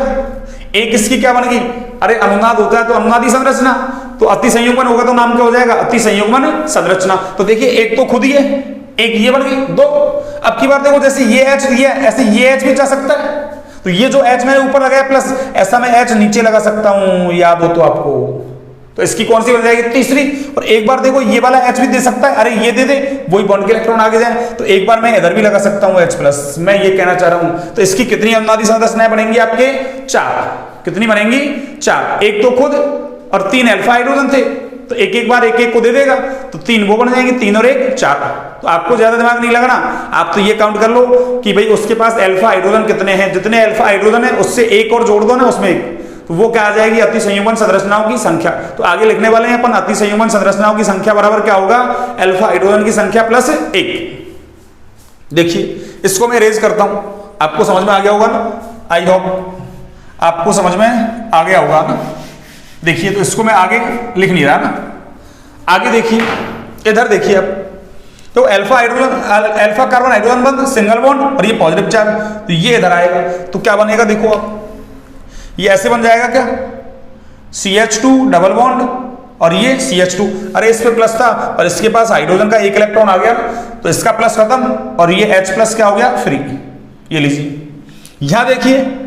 एक इसकी क्या बन गई, अरे अनुनाद होता है तो अनुनादी संरचना, तो अति संयुग्मन होगा तो नाम क्या हो जाएगा, अति संयुग्मन संरचना। तो देखिए एक तो खुद ही है, एक ये बन गई, दो। अब की बार देखो, जैसे ये एच दिया ऐसे ये एच भी जा सकता है, तो ये जो एच मैंने ऊपर लगाया प्लस, ऐसा मैं एच नीचे लगा सकता हूं, याद हो तो आपको, तो इसकी कौन सी बन जाएगी, तीसरी। और एक बार देखो ये वाला एच भी दे सकता है, अरे ये दे दे, वही बॉन्ड के इलेक्ट्रॉन आगे जाए, तो एक बार मैं इधर भी लगा सकता हूं एच प्लस, मैं ये कहना चाह रहा हूं। तो इसकी कितनी अनुनादी संरचनाएं बनेंगी आपके, 4। कितनी बनेंगी, 4। एक तो खुद और 3 अल्फा हाइड्रोजन थे, तो एक एक बार एक एक को दे देगा, तो 3 वो बन जाएंगे, 3 और 1 4। तो आपको ज्यादा दिमाग नहीं लगना, आप तो ये काउंट कर लो कि भाई उसके पास अल्फा हाइड्रोजन कितने हैं, जितने अल्फा हाइड्रोजन है उससे एक और जोड़ दो ना उसमें एक, तो वो क्या आ जाएगी, अति संयुग्मन संरचनाओं की संख्या। तो आगे लिखने वाले हैं अपन, अति संयुग्मन संरचनाओं की संख्या बराबर क्या होगा, अल्फा हाइड्रोजन की संख्या प्लस 1। देखिए इसको मैं रेज करता हूं, आपको समझ में आ गया होगा ना, आई होप आपको समझ में आ गया होगा ना। देखिए तो इसको मैं आगे लिख नहीं रहा ना, आगे देखिए, इधर देखिए अब, तो alpha hydrogen, alpha carbon hydrogen बंद सिंगल बॉन्ड, और ये पॉजिटिव चार्ज, तो ये इधर आएगा, तो क्या बनेगा देखो अब, ये ऐसे बन जाएगा क्या, CH2 डबल बॉन्ड, और ये CH2, अरे इस पे प्लस था और इसके पास हाइड्रोजन का एक इलेक्ट्रॉन आ गया, तो इसका प्लस खत्म, और ये H प्लस क्या हो गया, फ्री। ये लीजिए, यहां देखिए,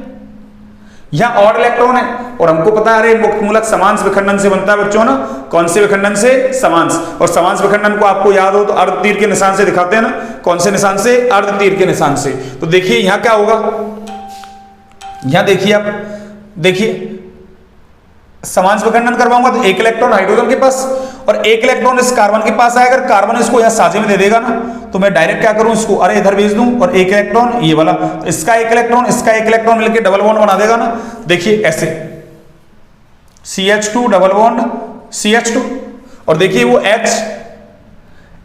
यहां और इलेक्ट्रॉन है, और हमको पता है अरे मुक्त मूलक समांश विखंडन से बनता है बच्चों ना, कौन से विखंडन से, समांश। और समांश विखंडन को आपको याद हो तो अर्ध तीर के निशान से दिखाते हैं ना, कौन से निशान से, अर्ध तीर के निशान से। तो देखिए यहां क्या होगा, यहां देखिए आप, देखिए समांश विखंडन करवाऊंगा तो एक इलेक्ट्रॉन हाइड्रोजन के पास और एक इलेक्ट्रॉन इस कार्बन के पास आएगा, अगर कार्बन इसको यहां साझे में दे देगा ना, तो मैं डायरेक्ट क्या करूं, इसको अरे इधर भेज दूं, और एक इलेक्ट्रॉन ये वाला, तो इसका एक इलेक्ट्रॉन इसका एक इलेक्ट्रॉन मिलकर डबल बॉन्ड बना देगा ना। देखिए ऐसे CH2 डबल बॉन्ड CH2, और देखिए वो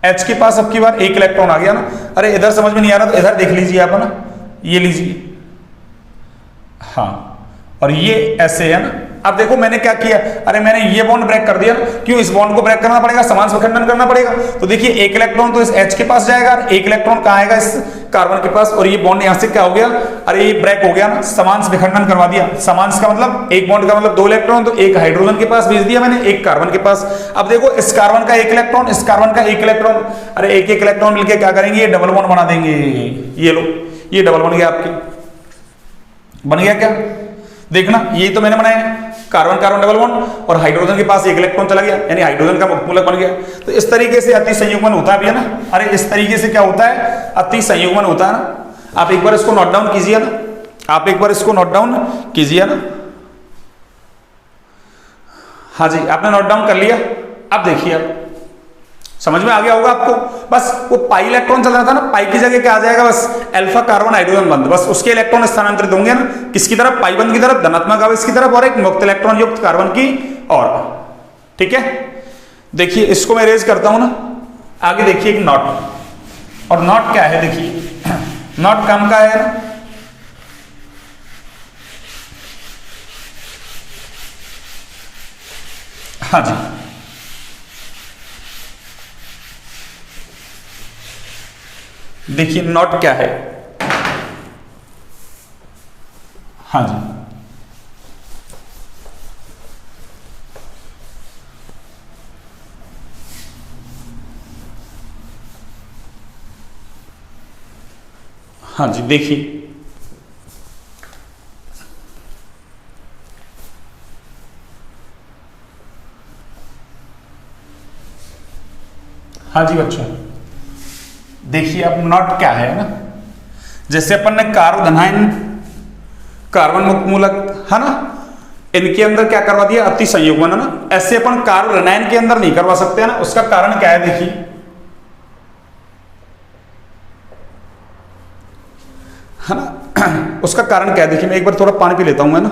H के पास अब की बार एक इलेक्ट्रॉन आ गया ना। अरे इधर समझ में नहीं आ रहा तो इधर देख लीजिए आप ना, ये लीजिए, हाँ, और ये ऐसे है ना। अब देखो मैंने क्या किया, अरे मैंने ये बॉन्ड ब्रेक कर दिया, क्यों, इस बॉन्ड को ब्रेक करना पड़ेगा, समांश विखंडन करना पड़ेगा। तो देखिए एक इलेक्ट्रॉन तो इस H के पास जाएगा, एक इलेक्ट्रॉन कहां आएगा, इस कार्बन के पास, और ये बॉन्ड यहां से क्या हो गया, अरे ये ब्रेक हो गया ना, समांश विखंडन करवा दिया। समांश का मतलब एक बॉन्ड का मतलब 2 इलेक्ट्रॉन, तो एक हाइड्रोजन के पास भेज दिया मैंने, एक कार्बन के पास। अब देखो इस कार्बन का एक इलेक्ट्रॉन, इस कार्बन का एक इलेक्ट्रॉन, अरे एक एक इलेक्ट्रॉन मिलकर क्या करेंगे, ये डबल बॉन्ड बना देंगे। ये लो, ये डबल बन गया, आपकी बन गया क्या, देखना यही तो मैंने बनाया, कार्बन कार्बन डबल बॉन्ड, और हाइड्रोजन के पास एक इलेक्ट्रॉन चला गया, यानी हाइड्रोजन का मुक्तमूलक बन गया। तो इस तरीके से अति संयुग्मन होता है ना, अरे इस तरीके से क्या होता है, अति संयुग्मन होता है ना। आप एक बार इसको नोट डाउन कीजिए ना, आप एक बार इसको नोट डाउन कीजिए ना। हाँ जी, आपने नोट डाउन कर लिया। अब देखिए, अब समझ में आ गया होगा आपको। बस वो पाई इलेक्ट्रॉन चल रहा था ना, पाई की जगह क्या आ जाएगा, बस अल्फा कार्बन हाइड्रोजन बंद, बस उसके इलेक्ट्रॉन स्थानांतरित होंगे ना, किसकी तरफ, पाई बंद की तरफ, धनात्मक आवेश की तरफ, और एक मुक्त इलेक्ट्रॉन युक्त कार्बन की ओर। ठीक है, देखिए इसको मैं रेज करता हूं ना। आगे देखिए एक नॉट, और नॉट क्या है, देखिए नॉट काम का है ना, हाँ जी, देखिए नॉट क्या है, हाँ जी, हाँ जी, देखिए हाँ जी बच्चों, देखिए अब नॉट क्या है ना, जैसे अपन ने कार्बोधनाइन कार्बन मुक्त मूलक है ना, इनके अंदर क्या करवा दिया, अति संयुग्मन है ना। ऐसे अपन कार्बोधनाइन के अंदर नहीं करवा सकते है ना, उसका कारण क्या है, देखिए है ना। उसका कारण क्या है, देखिए मैं एक बार थोड़ा पानी पी लेता हूं, है ना।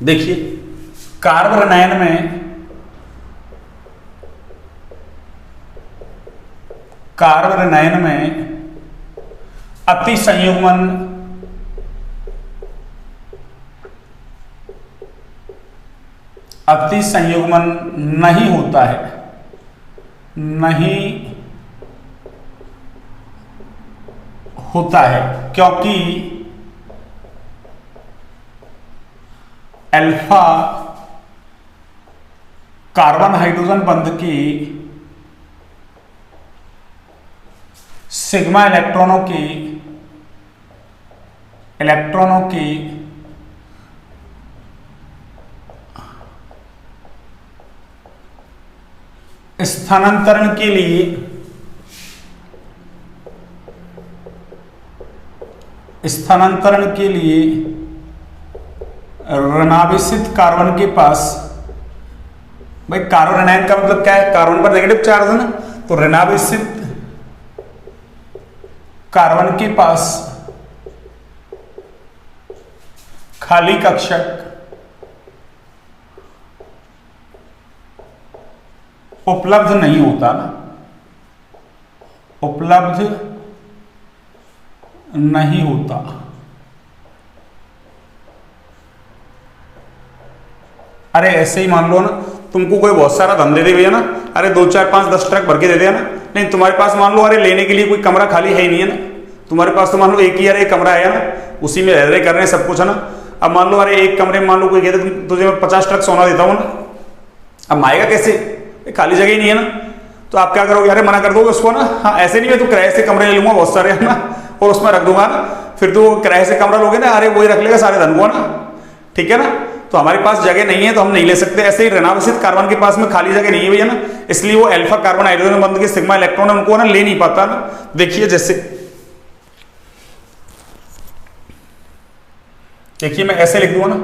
देखिए कार्बोनाइन में अति संयुग्मन नहीं होता है, क्योंकि अल्फा कार्बन हाइड्रोजन बंध की सिग्मा इलेक्ट्रॉनों की स्थानांतरण के लिए ऋणावेशित कार्बन के पास, भाई कार्बोनाइन का मतलब क्या है, कार्बन पर नेगेटिव चार्ज है ना, तो ऋणावेशित कार्बन के पास खाली कक्षक उपलब्ध नहीं होता ना, उपलब्ध नहीं होता। अरे ऐसे ही मान लो ना, तुमको कोई बहुत सारा धन दे दे भैया ना, अरे 2 4 5 10 ट्रक भर के दे दिया ना, नहीं तुम्हारे पास मान लो अरे लेने के लिए कोई कमरा खाली है ही नहीं है ना, तुम्हारे पास तो मान लो एक ही अरे कमरा है ना, उसी में रह रहे कर रहे हैं सब कुछ है ना। अब मान लो अरे एक कमरे में मान लो कोई कहते तुझे मैं 50 ट्रक सोना देता हूं ना, अब आएगा कैसे, खाली जगह ही नहीं है ना, तो आप क्या करोगे, अरे मना कर दोगे उसको ना, हाँ ऐसे नहीं, मैं तो किराए से कमरे ले लूंगा बहुत सारे है ना, और उसमें रख दूंगा ना, फिर तो किराए से कमरा लोगे ना, अरे वही रख लेगा सारे धन को ना, ठीक है ना। तो हमारे पास जगह नहीं है तो हम नहीं ले सकते। ऐसे ही ऋणावेशित कार्बन के पास में खाली जगह नहीं है भैया ना, इसलिए वो अल्फा कार्बन हाइड्रोजन बंध के सिग्मा इलेक्ट्रॉन उनको ना ले नहीं पाता ना। देखिए जैसे देखिए मैं ऐसे लिख दूंगा ना,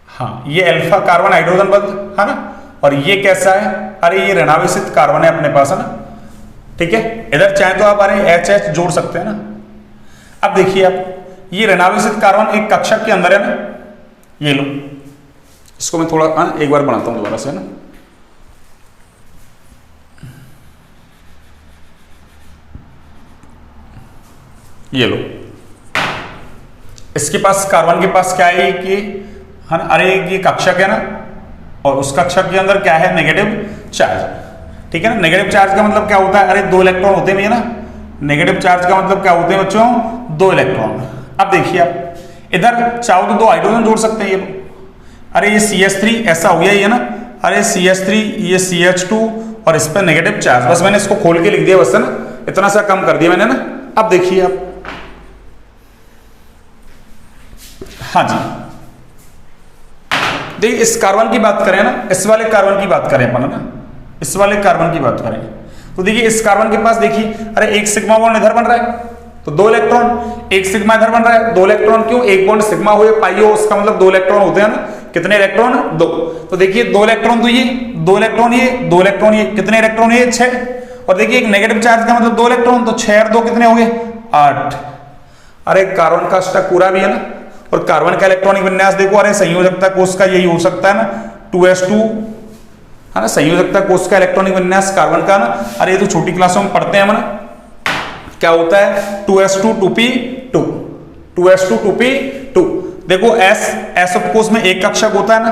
हाँ ये अल्फा कार्बन हाइड्रोजन बंध है ना, और ये कैसा है, अरे ये ऋणावेशित कार्बन है अपने पास है ना, ठीक है। इधर चाहे तो आप अरे HH जोड़ सकते हैं ना। अब देखिए आप ये ऋणावेशित कार्बन एक कक्षक के अंदर है ना, ये लो इसको मैं थोड़ा एक बार बनाता हूं दोबारा से ना, ये लो इसके पास कार्बन के पास क्या है कि है ना, अरे ये कक्षक है ना, और उस कक्षक के अंदर क्या है, नेगेटिव चार्ज, ठीक है ना। नेगेटिव चार्ज का मतलब क्या होता है, अरे 2 इलेक्ट्रॉन होते हैं ना, नेगेटिव चार्ज का मतलब क्या होते हैं बच्चों, 2 इलेक्ट्रॉन। अब देखिए आप इधर चाहो तो 2 हाइड्रोजन जोड़ सकते हैं, ये अरे ये CH3 ऐसा हो गया ये ना, अरे CH3 ये CH2 और इस पर नेगेटिव चार्ज, बस मैंने इसको खोल के लिख दिया बस है ना, इतना सा कम कर दिया मैंने ना। अब देखिए आप, हाँ जी देखिए इस कार्बन की बात करें ना, इस वाले कार्बन की बात करें अपन ना, इस वाले कार्बन की बात करें तो देखिए इस कार्बन के पास देखिए, अरे एक सिग्मा बॉन्ड इधर बन रहा है तो 2 इलेक्ट्रॉन, एक सिग्मा इधर बन रहा है 2 इलेक्ट्रॉन, क्यों, एक बॉन्ड सिग्मा हो या पाई हो, उसका मतलब 2 इलेक्ट्रॉन होते हैं ना, कितने इलेक्ट्रॉन, 2। तो देखिए 2 इलेक्ट्रॉन तो ये 2 इलेक्ट्रॉन ये 2 इलेक्ट्रॉन ये, कितने इलेक्ट्रॉन ये 6, और देखिए एक नेगेटिव चार्ज का मतलब 2 इलेक्ट्रॉन, तो 6 और 2 कितने हो गए 8। अरे कार्बन का स्टक पूरा भी है ना, और कार्बन का इलेक्ट्रॉनिक विन्यास देखो, अरे संयोजकता कोष का यही हो सकता है ना 2s2 है ना, संयोजकता कोष का इलेक्ट्रॉनिक विन्यास कार्बन का ना, अरे ये तो छोटी क्लासों में पढ़ते हैं हम ना, क्या होता है 2s2 2p2 2s2 2p2। देखो s उपकोष में एक कक्षक होता है ना,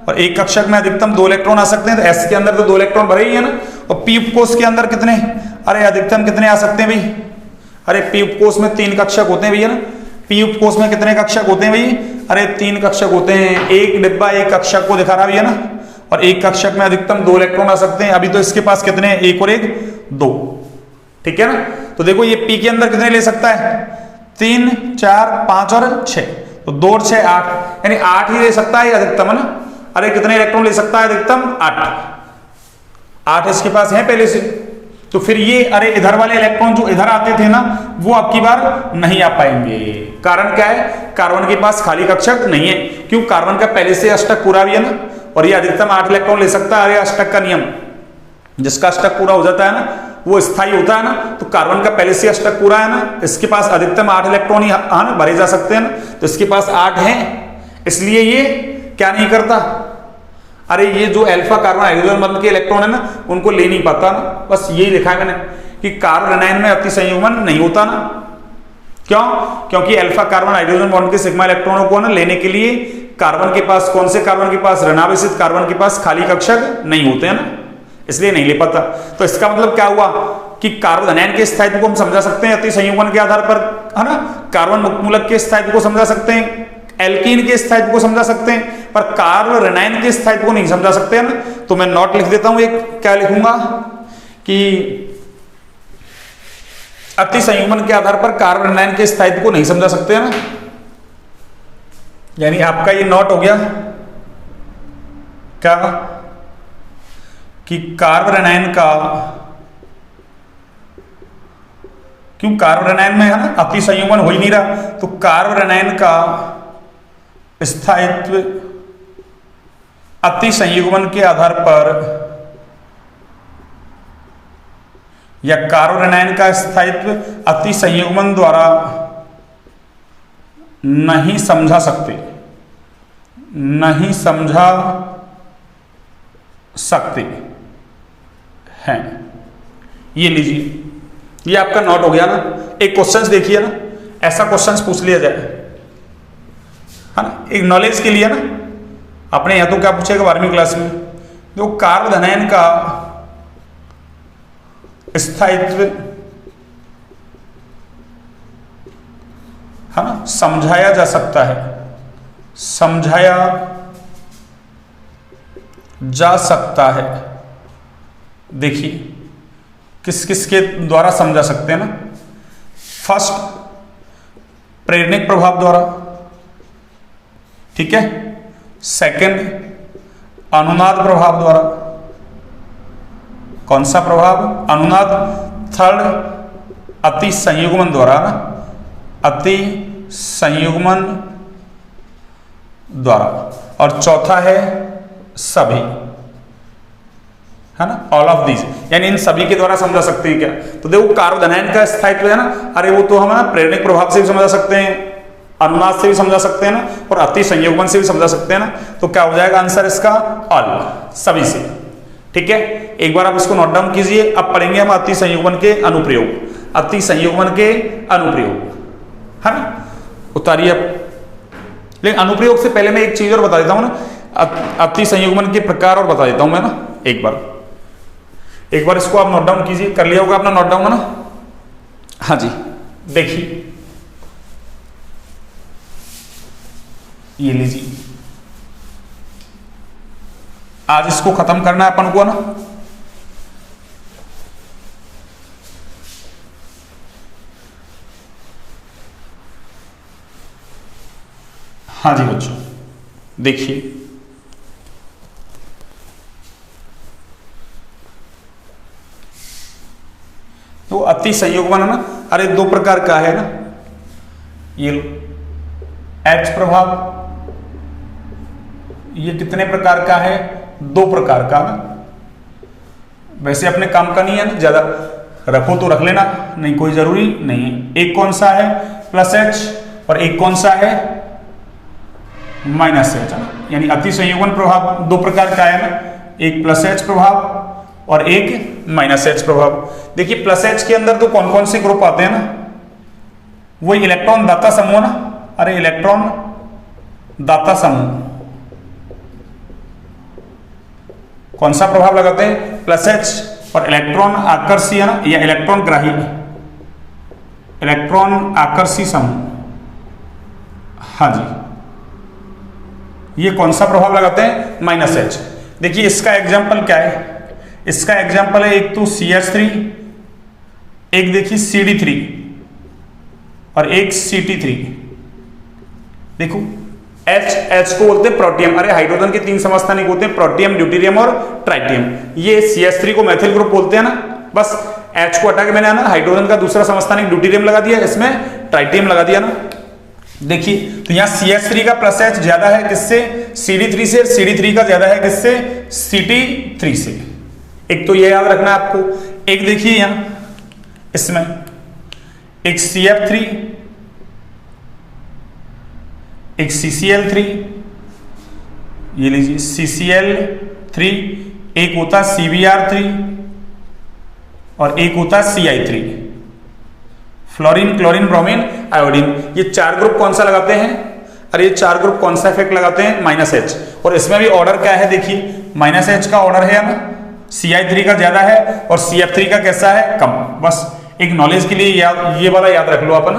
और एक कक्षक में अधिकतम 2 इलेक्ट्रॉन आ सकते हैं, तो s के अंदर तो 2 इलेक्ट्रॉन भरे ही है ना, और p उपकोष के अंदर कितने, अरे अधिकतम कितने आ सकते हैं भाई, अरे p उपकोष में 3 कक्षक होते हैं भैया ना, p उपकोष में कितने कक्षक होते हैं भाई, अरे 3 कक्षक होते हैं, एक डिब्बा एक कक्षक को दिखा रहा भी है ना, और एक कक्षक में अधिकतम 2 इलेक्ट्रॉन आ सकते हैं। अभी तो इसके पास कितने, एक और एक 2, ठीक है ना। तो देखो ये p के अंदर कितने ले सकता है, 3 4 5 और 6, तो 2 और 6 8, यानी 8 ही ले सकता है अधिकतम है ना। अरे कितने इलेक्ट्रॉन ले सकता है अधिकतम, 8 इसके पास है पहले से, तो फिर ये अरे इधर वाले इलेक्ट्रॉन जो इधर आते थे ना वो अब की बार नहीं आ पाएंगे। कारण क्या है, कार्बन के पास खाली कक्षक नहीं है, क्यों, कार्बन का पहले से अष्टक पूरा भी है ना, और ये अधिकतम 8 इलेक्ट्रॉन ले सकता है। अरे अष्टक का नियम, जिसका अष्टक पूरा हो जाता है ना वो स्थायी होता है ना, तो कार्बन का पहले से अष्टक पूरा है ना, इसके पास अधिकतम 8 इलेक्ट्रॉन ही ना भरे जा सकते हैं ना, तो इसके पास 8 हैं, इसलिए ये क्या नहीं करता, अरे ये जो अल्फा कार्बन हाइड्रोजन बंध के इलेक्ट्रॉन है ना उनको ले नहीं पाता ना। बस यही लिखा है मैंने कि कार्बन एनायन में अति संयुग्मन नहीं होता ना। क्यों, क्योंकि अल्फा कार्बन हाइड्रोजन बॉन्ड के सिग्मा इलेक्ट्रॉनों को ना लेने के लिए कार्बन के पास, कौन से कार्बन के पास, ऋणावेशित कार्बन के पास खाली कक्षक नहीं होते हैं ना, इसलिए नहीं ले पाता। तो इसका मतलब क्या हुआ कि कार्बन एनायन के स्थायित्व को हम समझा सकते हैं अति संयुग्मन के आधार पर, है ना, कार्बन मुक्त मूलक के स्थायित्व को समझा सकते हैं, एल्कीन के स्थायित्व को समझा सकते हैं, पर कार्बन ऋणायन के स्थायित्व को नहीं समझा सकते हैं ना। तो मैं नोट लिख देता हूं, एक क्या लिखूंगा कि अति संयुग्मन के आधार पर कार्बन ऋणायन के स्थायित्व को नहीं समझा सकते हैं ना, यानी आपका ये नोट हो गया क्या कि कार्बन ऋणायन का, क्यों कार्बन ऋणायन में है ना अति संयुग्मन हो ही नहीं रहा, तो कार्बन ऋणायन का स्थायित्व अति संयुग्मन के आधार पर या कार्बन ऋणायन का स्थायित्व अति संयुग्मन द्वारा नहीं समझा सकते, नहीं समझा सकते हैं। ये लीजिए, ये आपका नोट हो गया ना। एक क्वेश्चन देखिए ना, ऐसा क्वेश्चन पूछ लिया जाए, है ना, एक नॉलेज के लिए ना, अपने यहां तो क्या पूछेगा 12वीं क्लास में, जो कार्बन ऋणायन का स्थायित्व, है ना, समझाया जा सकता है, समझाया जा सकता है। देखिए किस किस के द्वारा समझा सकते हैं ना, फर्स्ट प्रेरणिक प्रभाव द्वारा, ठीक है, सेकंड अनुनाद प्रभाव द्वारा, कौन सा प्रभाव, अनुनाद, थर्ड अति संयुग्मन द्वारा ना, अति संयुग्मन द्वारा, और चौथा है सभी, है ना, ऑल ऑफ दीज, यानी इन सभी के द्वारा समझा सकते हैं क्या। तो देखो कार्बन ऋणायन का स्थायित्व है ना, अरे वो तो हम ना प्रेरणिक प्रभाव से भी समझा सकते हैं, अनुनाद से भी समझा सकते हैं ना, और अति संयुग्मन से भी समझा सकते हैं ना। तो क्या हो जाएगा आंसर इसका, ऑल, सभी से। ठीक है, एक बार आप इसको नोट डाउन कीजिए। अब पढ़ेंगे हम अति संयुग्मन के अनुप्रयोग, अति संयुग्मन के अनुप्रयोग, है ना, उतारिए अब। लेकिन अनुप्रयोग से पहले मैं एक चीज और बता देता हूं ना, अति संयुग्मन के प्रकार और बता देता हूं मैं ना, एक बार इसको आप नोट डाउन कीजिए। कर लिया होगा अपना नोट डाउन, है ना, हाँ जी। देखिए ये लीजिए, आज इसको खत्म करना है अपन को ना। हाँ जी बच्चों, देखिए तो अति संयुग्मन है ना, अरे दो प्रकार का है ना, ये लो H प्रभाव, ये कितने प्रकार का है, दो प्रकार का ना। वैसे अपने काम का नहीं है ना, ज्यादा रखो तो रख लेना, नहीं कोई जरूरी नहीं है। एक कौन सा है प्लस H और एक कौन सा है माइनस H, है ना, यानी अति संयुग्मन प्रभाव दो प्रकार का है ना, एक प्लस H प्रभाव और एक माइनस H प्रभाव। देखिए प्लस H के अंदर तो कौन कौन से ग्रुप आते हैं ना, वही इलेक्ट्रॉन दाता समूह ना, अरे इलेक्ट्रॉन दाता समूह, कौन सा प्रभाव लगाते हैं प्लस H, और इलेक्ट्रॉन आकर्षी है ना, या इलेक्ट्रॉन ग्राही, इलेक्ट्रॉन आकर्षी समूह, हाँ जी, ये कौन सा प्रभाव लगाते हैं माइनस H। देखिए इसका एग्जाम्पल क्या है, इसका एग्जाम्पल है एक तो CH3, एक देखिए CD3 और एक CT3। देखो H को बोलते हैं प्रोटियम, अरे हाइड्रोजन के तीन समस्थानिक होते हैं, प्रोटियम, ड्यूटेरियम और ट्राइटियम। ये CH3 को मैथिल ग्रुप बोलते हैं ना, बस H को हटा के मैंने ना हाइड्रोजन का दूसरा समस्थानिक ड्यूटेरियम लगा दिया, इसमें ट्राइटियम लगा दिया ना। देखिए तो यहाँ CH3 का प्लस H ज्यादा है किससे, CD3 से, CD3 का ज्यादा है किससे, CT3 से। एक तो ये याद रखना आपको। एक देखिए यहाँ इसमें एक CF3, एक CCl3, ये लीजिए CCl3, एक होता CBr3 और एक होता CI3, fluorine, chlorine, bromine, iodine. ये 4 ग्रुप कौन सा लगाते हैं, अरे ये 4 ग्रुप कौन सा इफेक्ट लगाते हैं, -H। और इसमें भी ऑर्डर क्या है, देखिए -H का ऑर्डर है ना, CI3 का ज्यादा है और CF3 का कैसा है, कम। बस एक नॉलेज के लिए ये वाला याद रख लो अपन,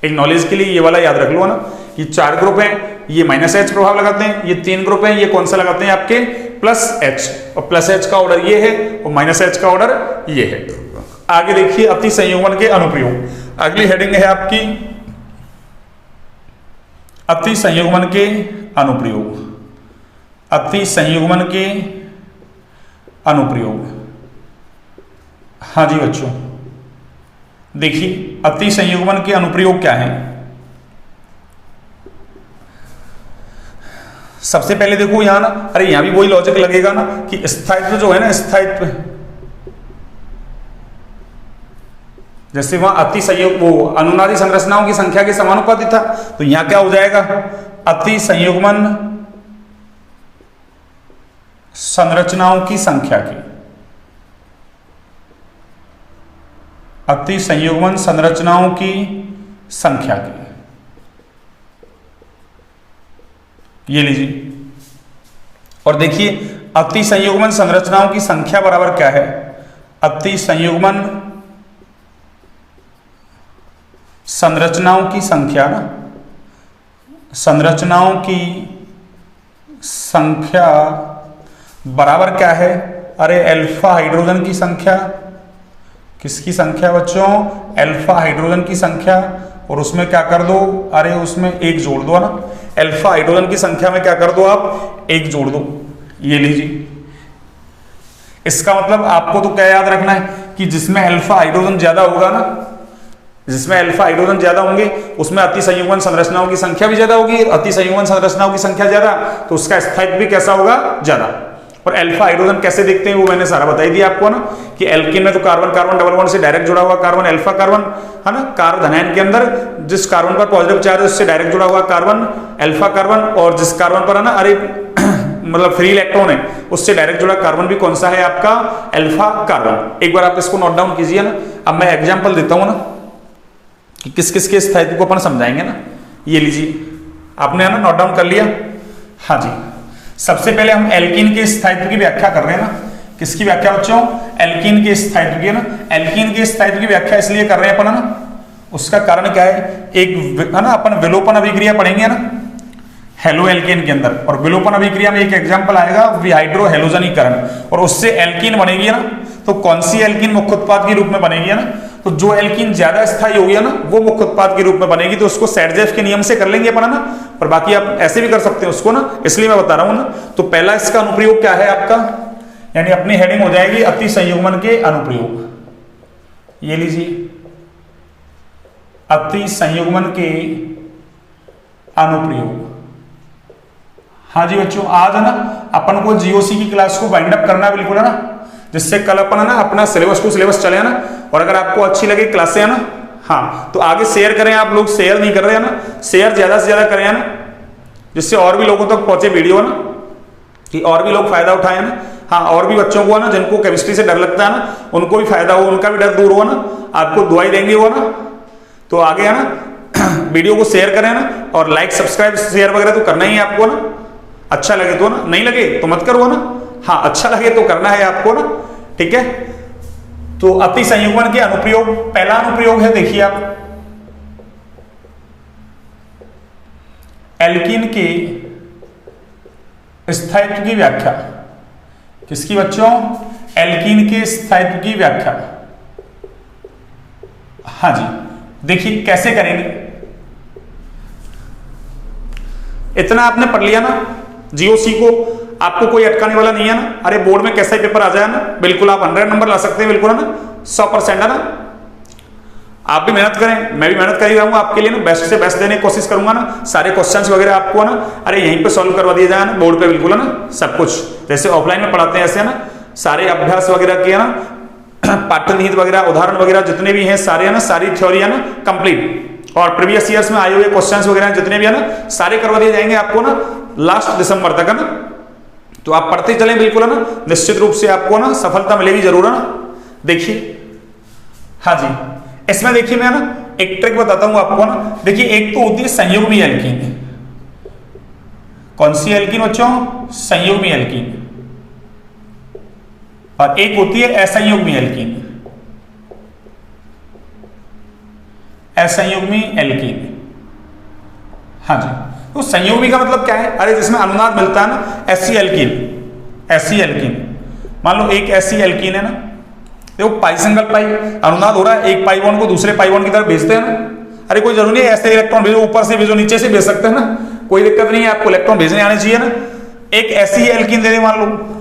एक नॉलेज के लिए ये वाला याद रख लो ना। ये 4 ग्रुप हैं, ये -H प्रभाव लगाते हैं। ये 3 ग्रुप हैं, ये कौन सा लगाते हैं आपके, +H। और +H का ऑर्डर ये है और -H का ऑर्डर ये है। आगे देखिए अति संयुग्मन के अनुप्रयोग। अगली हेडिंग है आपकी अति संयुग्मन के अनुप्रयोग। अति संयुग्मन के अनुप्रयोग, हाँ जी बच्चों, देखिए अति संयुग्मन के अनुप्रयोग क्या है। सबसे पहले देखो यहां ना, अरे यहां भी वही लॉजिक लगेगा ना कि स्थायित्व जो है ना, स्थायित्व जैसे वहां अति संयोग वो अनुनादी संरचनाओं की संख्या के समानुपाती था, तो यहां क्या हो जाएगा, अति संयुग्मन संरचनाओं की संख्या की, अति संयुग्मन संरचनाओं की संख्या की, ये लीजिए। और देखिए अति संयुग्मन संरचनाओं की संख्या बराबर क्या है, अति संयुग्मन संरचनाओं की संख्या ना, संरचनाओं की संख्या बराबर क्या है, अरे अल्फा हाइड्रोजन की संख्या, किसकी संख्या बच्चों, अल्फा हाइड्रोजन की संख्या। और उसमें क्या कर दो, अरे उसमें 1 जोड़ दो ना, अल्फा हाइड्रोजन की संख्या में क्या कर दो आप, 1 जोड़ दो, ये लीजिए। इसका मतलब आपको तो क्या याद रखना है कि जिसमें अल्फा हाइड्रोजन ज्यादा होगा ना, जिसमें अल्फा हाइड्रोजन ज्यादा होंगे उसमें अति संयुग्मन संरचनाओं की संख्या भी ज्यादा होगी। अति संयुग्मन संरचनाओं की संख्या ज्यादा तो उसका स्थायित्व भी कैसा होगा, ज्यादा। और अल्फा हाइड्रोजन कैसे दिखते हैं वो मैंने सारा बता ही दिया आपको ना, कि एल्कीन में तो कार्बन कार्बन डबल बॉन्ड से डायरेक्ट जुड़ा हुआ कार्बन अल्फा कार्बन है ना, कार्बोधनायन के अंदर जिस कार्बन पर पॉजिटिव चार्ज है उससे डायरेक्ट जुड़ा हुआ कार्बन अल्फा कार्बन, और जिस कार्बन पर है ना, अरे मतलब फ्री इलेक्ट्रॉन है उससे डायरेक्ट जुड़ा कार्बन भी कौन सा है आपका, अल्फा कार्बन। एक बार आप इसको नोट डाउन कीजिए ना। अब मैं एग्जाम्पल देता हूं ना कि किस किस के स्थायित्व को अपन समझाएंगे ना, ये लीजिए आपने है ना नोट डाउन कर लिया, हाँ जी। सबसे पहले हम एल्कीन के स्थायित्व की व्याख्या कर रहे हैं ना, किसकी व्याख्या बच्चों, एल्कीन के स्थायित्व की ना। एल्कीन के स्थायित्व की व्याख्या इसलिए कर रहे हैं अपन है ना, उसका कारण क्या है, एक है ना अपन विलोपन अभिक्रिया पढ़ेंगे ना हेलो एल्केन के अंदर, और विलोपन अभिक्रिया में एक एग्जांपल आएगा विहाइड्रो हेलोजनीकरण, और उससे एल्कीन बनेगी ना। तो कौन सी एल्कीन मुख्य उत्पाद के रूप में बनेगी ना, तो जो एल्कीन ज्यादा स्थायी होगी ना वो मुख्य उत्पाद के रूप में बनेगी। तो उसको सैडजेफ के नियम से कर लेंगे अपन ना, पर बाकी आप ऐसे भी कर सकते हैं उसको ना, इसलिए मैं बता रहा हूं ना। तो पहला इसका अनुप्रयोग क्या है आपका, यानी अपनी हेडिंग हो जाएगी अति संयुग्मन के अनुप्रयोग, ये लीजिए अति संयुग्मन के अनुप्रयोग। हाँ जी बच्चों, आज है ना अपन को जीओसी की क्लास को वाइंड अप करना है बिल्कुल है ना, जिससे कल अपन है ना अपना सिलेबस टू सिलेबस चले ना। और अगर आपको अच्छी लगे क्लासें है ना, हाँ तो आगे शेयर करें। आप लोग शेयर नहीं कर रहे हैं ना, शेयर ज्यादा से ज्यादा करें है ना, जिससे और भी लोगों तक पहुंचे वीडियो है ना, कि और भी लोग फायदा उठाए ना। हाँ, और भी बच्चों को है ना जिनको केमिस्ट्री से डर लगता है ना, उनको भी फायदा हो, उनका भी डर दूर हो ना, आपको दुआई देंगे वो ना। तो आगे है ना वीडियो को शेयर करें ना, और लाइक सब्सक्राइब शेयर वगैरह तो करना ही है आपको ना। अच्छा लगे तो ना, नहीं लगे तो मत करो ना। हाँ, अच्छा लगे तो करना है आपको ना, ठीक है। तो अति संयुग्मन के अनुप्रयोग, पहला अनुप्रयोग है देखिए आप, एल्कीन के स्थायित्व की व्याख्या। किसकी बच्चों, एल्कीन के स्थायित्व की व्याख्या। हाँ जी, देखिए कैसे करेंगे। इतना आपने पढ़ लिया ना जीओसी को, आपको कोई अटकाने वाला नहीं है ना। अरे बोर्ड में कैसा ही पेपर आ जाए ना, बिल्कुल आप 100 नंबर ला सकते हैं बिल्कुल है ना। 100% है ना। आप भी मेहनत करें, मैं भी मेहनत कर ही रहूंगा आपके लिए ना, बेस्ट से बेस्ट देने की कोशिश करूंगा ना। सारे क्वेश्चंस वगैरह आपको ना अरे यहीं पे सॉल्व करवा दिए जाए ना, बोर्ड पे बिल्कुल है ना, सब कुछ जैसे ऑफलाइन में पढ़ाते हैं ऐसे है ना, सारे अभ्यास वगैरह किया ना, पाठ्यनिहित वगैरह, उदाहरण वगैरह जितने भी हैं सारे है ना, सारी थ्योरी है ना कंप्लीट, और प्रीवियस ईयर्स में आए हुए क्वेश्चंस वगैरह जितने भी है ना सारे करवा दिए जाएंगे आपको ना लास्ट दिसंबर तक है ना। तो आप पढ़ते चलें बिल्कुल है ना, निश्चित रूप से आपको ना सफलता मिलेगी जरूर है ना। देखिए हाँ जी, इसमें देखिए मैं ना एक ट्रिक बताता हूं आपको ना। देखिए एक तो होती है संयुग्मी एल्कीन, कौन सी एल्कीन बच्चों? संयुग्मी एल्कीन। और एक होती है असंयुग्मी एल्कीन, असंयुग्मी एल्कीन। हाँ जी, तो संयुग्मी का मतलब क्या है? अरे जिसमें अनुनाद मिलता है ना, ऐसी एल्कीन, ऐसी एल्कीन। मान लो एक ऐसी एल्कीन है ना, देखो पाई सिंगल पाई अनुनाद हो रहा है, एक पाई बॉन्ड को दूसरे पाई बॉन्ड की तरफ भेजते हैं ना। अरे कोई जरूरी नहीं है ऐसे इलेक्ट्रॉन भेजो, ऊपर से भेजो, नीचे से भेज सकते हैं ना, कोई दिक्कत नहीं है, आपको इलेक्ट्रॉन भेजने आने चाहिए ना। एक ऐसी एल्कीन दे दे, मान लो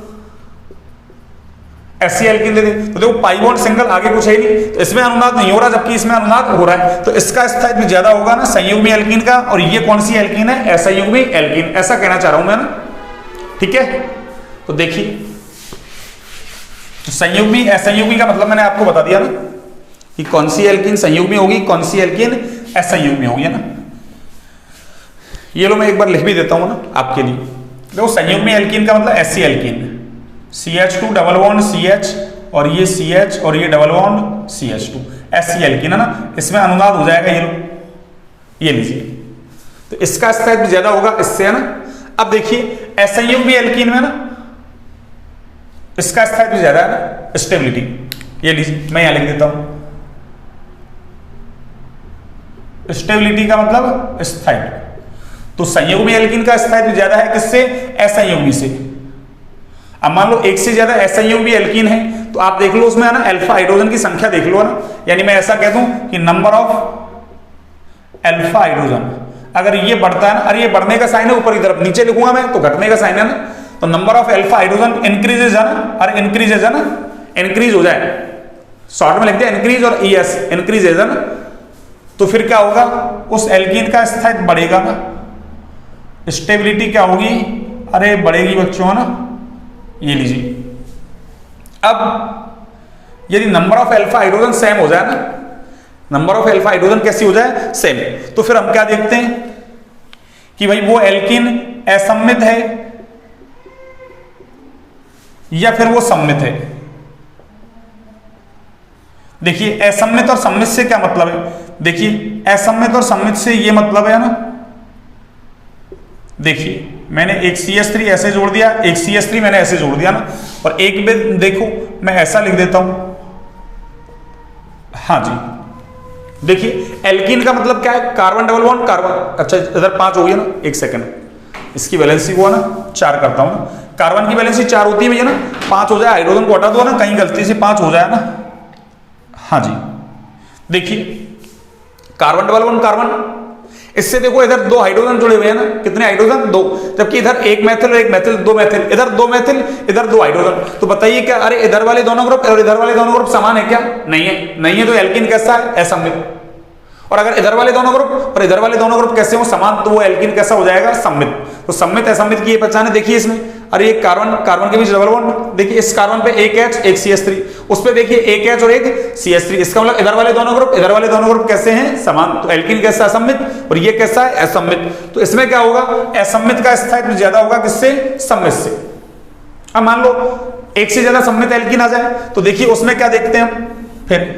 ऐसी एल्कीन दे दे, तो देखो पाई बॉन्ड सिंगल, आगे कुछ है नहीं, तो इसमें अनुनाद नहीं हो रहा, जबकि इसमें अनुनाद हो रहा है, तो इसका स्थायित्व ज्यादा होगा ना संयुग्मी एल्कीन का। और ये कौन सी एल्कीन है? असंयुग्मी एल्कीन, ऐसा कहना चाह रहा हूं मैं ना, ठीक है। तो देखिए तो संयुग्मी असंयुग्मी का मतलब मैंने आपको बता दिया ना कि कौन सी एल्कीन संयुग्मी होगी, कौन सी एल्कीन असंयुग्मी होगी है ना। ये लो मैं एक बार लिख भी देता हूं ना आपके लिए। देखो संयुग्मी एल्कीन का मतलब ऐसी alkene, CH2 double bond CH और ये CH और ये डबल बॉन्ड CH2, ऐसी एल्कीन है ना, इसमें अनुनाद हो जाएगा। ये लो ये लीजिए, तो इसका स्थायित्व ज्यादा होगा इससे है ना। अब देखिए असंयुग्मी एल्कीन में ना इसका स्थायित्व ज्यादा है ना, स्टेबिलिटी। ये लीजिए मैं यहां लिख देता हूं, स्टेबिलिटी का मतलब स्थायित्व। तो संयुग्मी एल्कीन का स्थायित्व ज्यादा है किससे? असंयुग्मी से। अब मान लो एक से ज्यादा असंयुग्मी एल्कीन है, तो आप देख लो उसमें है ना अल्फा हाइड्रोजन की संख्या देख लो ना, यानी मैं ऐसा कह दूं कि नंबर ऑफ अल्फा हाइड्रोजन, अगर ये बढ़ता है ना, अरे ये बढ़ने का साइन है ऊपर की तरफ, नीचे लिखूंगा मैं तो घटने का साइन है ना, तो number of alpha hydrogen increases है ना, और इंक्रीजेज है ना, इंक्रीज हो जाए, शॉर्ट में लिखते हैं इंक्रीज और ES इंक्रीजेज है ना, तो फिर क्या होगा? उस एल्कीन का स्थायित्व बढ़ेगा ना, स्टेबिलिटी क्या होगी? अरे बढ़ेगी बच्चों है ना। ये लीजिए, अब यदि number of alpha hydrogen same हो जाए ना, नंबर ऑफ अल्फा हाइड्रोजन कैसी हो जाए? सेम, तो फिर हम क्या देखते हैं कि भाई वो एल्कीन असममित है या फिर वो सम्मित है। देखिए असम्मित और सम्मित से क्या मतलब है? देखिए असम्मित और सम्मित से ये मतलब है ना, देखिए मैंने एक CH3 ऐसे जोड़ दिया, एक CH3 मैंने ऐसे जोड़ दिया ना, और एक भी देखो मैं ऐसा लिख देता हूं। हाँ जी, देखिए एल्कीन का मतलब क्या है? कार्बन डबल बॉन्ड कार्बन, अच्छा इधर 5 हो गया ना, एक सेकंड, इसकी वैलेंसी को ना 4 करता हूं ना, कार्बन की वैलेंसी 4 होती है भैया ना, 5 हो जाए, हाइड्रोजन को हटा दो ना, कहीं गलती से 5 हो जाए ना। हाँ जी, देखिए कार्बन डबल बॉन्ड कार्बन, इससे देखो इधर 2 हाइड्रोजन जुड़े हुए हैं ना, कितने हाइड्रोजन? 2, जबकि इधर एक मैथिल और एक मैथिल, 2 मैथिल, इधर 2 मैथिल, इधर 2 हाइड्रोजन। तो बताइए क्या अरे इधर वाले दोनों ग्रुप और इधर वाले दोनों ग्रुप समान है क्या? नहीं है, नहीं है, तो एल्कीन कैसा है? असम्मित। और अगर इधर वाले दोनों ग्रुप और इधर वाले दोनों ग्रुप कैसे हो? समान, तो वो एल्कीन कैसा हो जाएगा? सम्मित। तो सम्मित असम्मित की ये पहचान है। देखिए इसमें अरे एक कार्बन कार्बन के बीच डबल बॉन्ड, देखिए इस कार्बन पे एक H एक CH3, उस पे देखिए एक H और एक CH3, इसका मतलब इधर वाले दोनों ग्रुप कैसे हैं? समान। तो एल्कीन कैसा? असम्मित, और ये कैसा है? असम्मित। तो इसमें क्या होगा? असम्मित का स्थायित्व ज्यादा होगा किससे? सम्मित से। अब मान लो एक से ज्यादा सम्मित एल्कीन आ जाए, तो देखिए उसमें क्या देखते हैं हम फिर?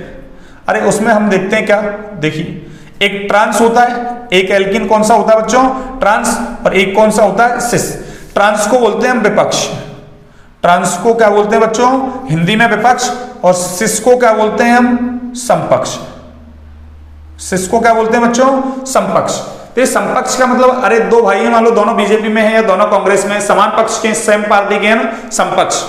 अरे उसमें हम देखते हैं क्या? देखिए एक ट्रांस होता है, एक एल्कीन कौन सा होता है बच्चों? ट्रांस, और एक कौन सा होता है? सिस। ट्रांस को बोलते हैं हम विपक्ष, ट्रांस को क्या बोलते हैं बच्चों? हिंदी में विपक्ष। और सिस को क्या बोलते हैं हम? समपक्ष। सिस को क्या बोलते हैं बच्चों? समपक्ष। तो ये समपक्ष का मतलब अरे 2 भाई हैं, मान लो दोनों बीजेपी में है या दोनों कांग्रेस में, समान पक्ष के, सेम पार्टी के हैं ना, समपक्ष।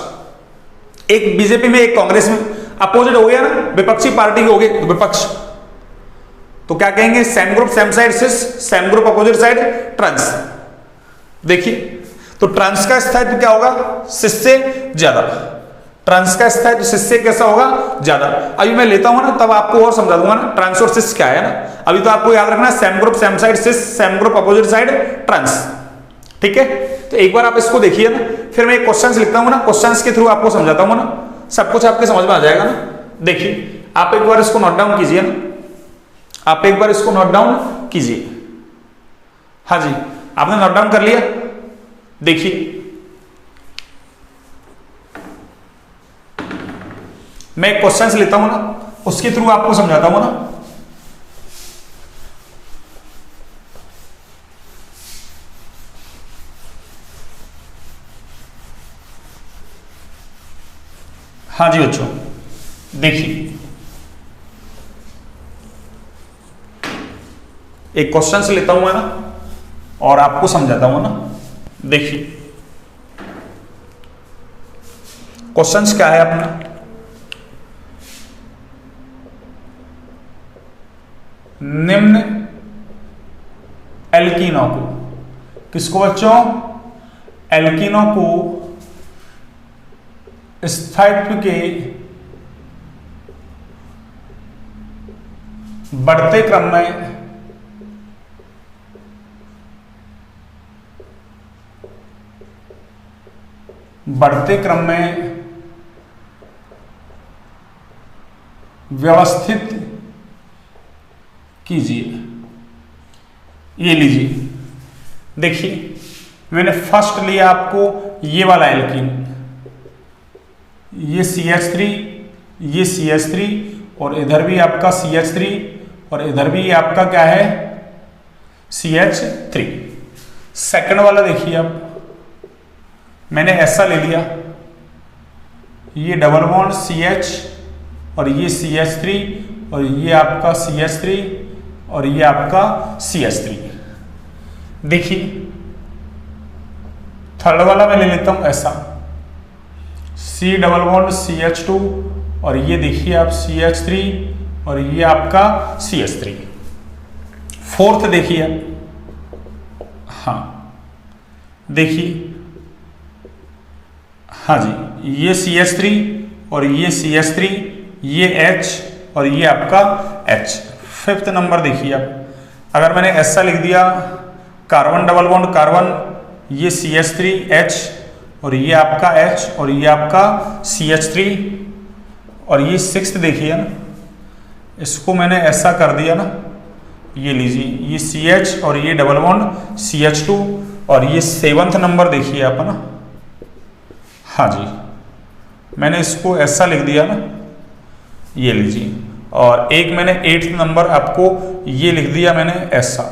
एक बीजेपी में एक कांग्रेस में, अपोजिट हो गया ना, विपक्षी पार्टी हो गए विपक्ष, तो क्या कहेंगे? Same group same side cis, same group opposite side trans. देखिए तो ट्रांस का स्थायित्व क्या होगा? सिस से ज्यादा। ट्रांस का स्थाई तो सिस से कैसा होगा, ज्यादा। अभी मैं लेता हूं ना तब आपको और समझा दूंगा ना ट्रांस और सिस क्या है ना। अभी तो आपको याद रखना same group same side cis, same group opposite side trans, ठीक है। तो एक बार आप इसको देखिए ना, फिर मैं एक क्वेश्चंस लिखता हूं ना, क्वेश्चंस के थ्रू आपको समझाता हूं ना, सब कुछ आपके समझ में आ जाएगा ना। देखिए आप एक बार इसको नोट डाउन कीजिए ना, आप एक बार इसको नोट डाउन कीजिए। हाँ जी, आपने नोट डाउन कर लिया। देखिए मैं एक क्वेश्चन लेता हूं ना, उसके थ्रू आपको समझाता हूं ना। हाँ जी बच्चों, देखिए एक क्वेश्चन लेता हूं मैं ना और आपको समझाता हूं ना। देखिए क्वेश्चंस क्या है अपना, निम्न एल्कीनों को, किसको बच्चों, एल्कीनों को स्थायित्व के बढ़ते क्रम में व्यवस्थित कीजिए। ये लीजिए, देखिए मैंने फर्स्ट लिया आपको ये वाला एल्कीन, ये CH3, ये CH3 और इधर भी आपका CH3 और इधर भी आपका क्या है CH3। सेकंड वाला देखिए आप, मैंने ऐसा ले लिया, ये डबल बॉन्ड CH और ये CH3 और ये आपका CH3 और ये आपका CH3। देखिए थर्ड वाला मैं ले लेता हूं ऐसा, C डबल बॉन्ड CH2 और ये देखिए आप CH3 और ये आपका CH3। फोर्थ देखिए आप, हाँ देखिए, हाँ जी ये CH3 और ये CH3, ये H और ये आपका H। फिफ्थ नंबर देखिए आप, अगर मैंने ऐसा लिख दिया कार्बन डबल बॉन्ड कार्बन, ये CH3H और ये आपका H और ये आपका CH3 और ये सिक्स्थ देखिए ना, इसको मैंने ऐसा कर दिया ना, ये लीजिए ये CH और ये डबल बॉन्ड CH2 और ये सेवंथ नंबर देखिए आप ना, हाँ जी मैंने इसको ऐसा लिख दिया ना, ये लीजिए। और एक मैंने एट्थ नंबर आपको ये लिख दिया मैंने ऐसा।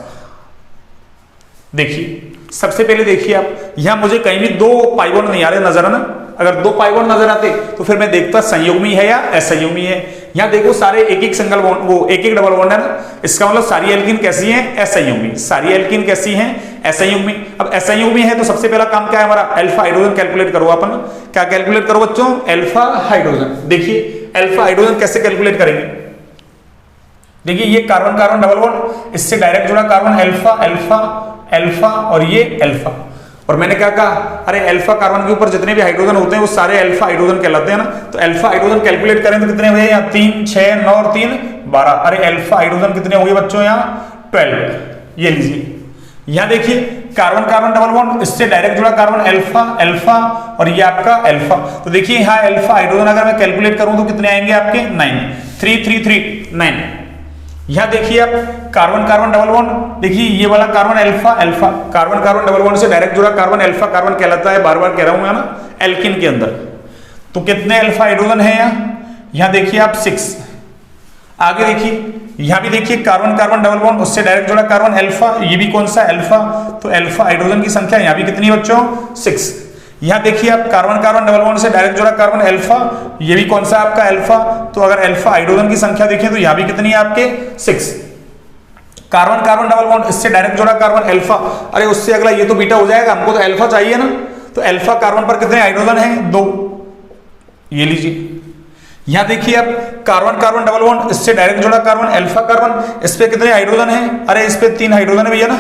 देखिए सबसे पहले देखिए आप, यहां मुझे कहीं भी दो पाई बॉन्ड नहीं आ रहे नजर है ना, अगर दो पाई बॉन्ड नजर आते तो फिर मैं देखता संयुग्मी है या असंयुग्मी है। यहां देखो सारे एक एक सिंगल बॉन्ड, वो एक एक डबल बॉन्ड है ना, इसका मतलब सारी एल्कीन कैसी है, असंयुग्मी। सारी एल्कीन कैसी है, असंयुग्मी। अब असंयुग्मी है तो सबसे पहला काम क्या है हमारा, अल्फा हाइड्रोजन कैलकुलेट करो अपन। क्या कैलकुलेट करो बच्चों, अल्फा हाइड्रोजन। देखिए अल्फा हाइड्रोजन कैसे कैलकुलेट करेंगे, देखिए ये कार्बन कार्बन डबल बॉन्ड, इससे डायरेक्ट जुड़ा कार्बन अल्फा अल्फा अल्फा और ये अल्फा। और मैंने क्या कहा, अरे अल्फा कार्बन के ऊपर जितने भी हाइड्रोजन होते हैं वो सारे अल्फा हाइड्रोजन कहलाते हैं ना। तो अल्फा हाइड्रोजन कैलकुलेट करें तो कितने हुए यहाँ, 3 6 9 और 3 12। अरे अल्फा हाइड्रोजन कितने हो गए बच्चों यहाँ 12। ये लीजिए यहाँ देखिए कार्बन कार्बन डबल बॉन्ड, इससे डायरेक्ट जुड़ा कार्बन अल्फा अल्फा और ये आपका अल्फा। तो देखिए यहाँ अल्फा हाइड्रोजन अगर मैं कैलकुलेट करूं तो कितने आएंगे आपके 9, 3 3 3 9। यहां देखिए आप कार्बन कार्बन डबल बॉन्ड, देखिए ये वाला carbon alpha alpha, carbon carbon double bond से डायरेक्ट जुड़ा कार्बन अल्फा कार्बन कहलाता है, बार बार कह रहा हूं मैं ना, एल्किन के अंदर। तो कितने अल्फा हाइड्रोजन है यहाँ देखिए आप 6। आगे देखिए यहां भी देखिए कार्बन कार्बन डबल बॉन्ड, उससे डायरेक्ट जुड़ा कार्बन अल्फा, ये भी कौन सा अल्फा। तो अल्फा हाइड्रोजन की संख्या यहाँ भी कितनी बच्चों 6। यहां देखिए आप कार्बन कार्बन डबल बॉन्ड से डायरेक्ट जुड़ा कार्बन अल्फा, ये भी कौन सा आपका अल्फा। तो अगर अल्फा हाइड्रोजन की संख्या देखें तो यहां भी कितनी है आपके 6। कार्बन कार्बन डबल बॉन्ड, इससे डायरेक्ट जुड़ा कार्बन अल्फा, अरे उससे अगला ये तो बीटा हो जाएगा, हमको तो अल्फा चाहिए ना। तो अल्फा कार्बन पर कितने हाइड्रोजन है 2। ये लीजिए यहां देखिए आप कार्बन कार्बन डबल बॉन्ड, इससे डायरेक्ट जुड़ा कार्बन अल्फा कार्बन, इस पे कितने हाइड्रोजन है, अरे इस पे 3 हाइड्रोजन है भैया ना।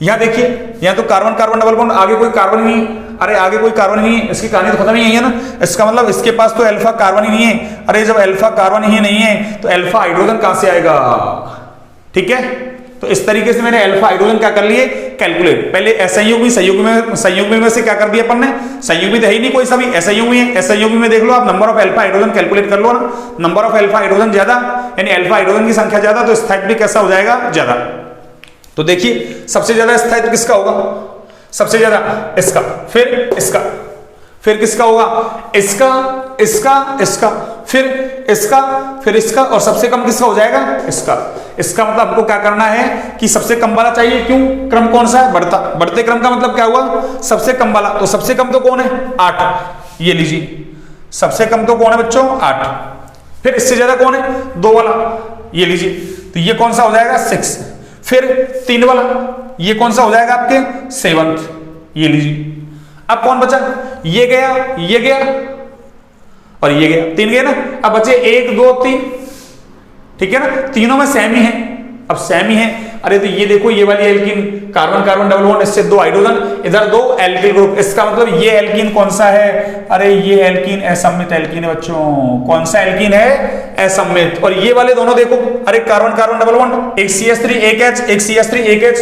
यहां देखिए यहाँ तो कार्बन कार्बन डबल बॉन्ड, आगे कोई कार्बन नहीं, अरे आगे कोई कार्बन नहीं है, इसकी कहानी तो खत्म ही है ना। इसका मतलब इसके पास तो अल्फा कार्बन ही नहीं है। अरे जब अल्फा कार्बन ही नहीं है तो अल्फा हाइड्रोजन कहां से आएगा? ठीक है, तो इस तरीके से मैंने अल्फा हाइड्रोजन क्या कर लिए, कैलकुलेट। पहले असंयुग्मी संयुग्मी में से क्या कर दिया अपन ने, संयुग्मी तो है ही नहीं कोई सा भी, असंयुग्मी है। असंयुग्मी में देख लो आप, number of alpha hydrogen calculate कर लो ना। नंबर ऑफ अल्फा हाइड्रोजन ज्यादा यानी अल्फा हाइड्रोजन की संख्या ज्यादा तो स्थायित्व भी कैसा हो जाएगा, ज्यादा। तो देखिए सबसे ज्यादा स्थायित्व किसका होगा, सबसे ज्यादा इसका, फिर इसका, फिर किसका होगा, इसका, इसका, इसका, फिर इसका, फिर इसका, और सबसे कम किसका हो जाएगा, इसका। इसका मतलब हमको क्या करना है कि सबसे कम वाला चाहिए। क्यों, क्रम कौन सा है, बढ़ता। बढ़ते क्रम का मतलब क्या हुआ, सबसे कम वाला। तो सबसे कम तो कौन है, 8, ये लीजिए। सबसे कम तो कौन है बच्चों, 8। फिर इससे ज्यादा कौन है, 2 वाला, ये लीजिए। तो ये कौन सा हो जाएगा, 6। फिर 3 वाला, ये कौन सा हो जाएगा आपके 7th, ये लीजिए। अब कौन बचा, ये गया, ये गया और ये गया, 3 गए ना। अब बचे 1 2 3, ठीक है ना, तीनों में सेम ही है। अब सेम ही है, अरे तो ये देखो ये वाली alkene, carbon carbon double bond, इससे 2 हाइड्रोजन, इधर 2 एल्किल ग्रुप। इसका मतलब ये एल्कीन कौन सा है, अरे ये एल्कीन असम्मित एल्कीन है बच्चों। कौन सा एल्कीन है, असम्मित। और ये वाले दोनों देखो, अरे कार्बन कार्बन डबल बॉन्ड, एक CH3 एक H, एक CH3 एक H,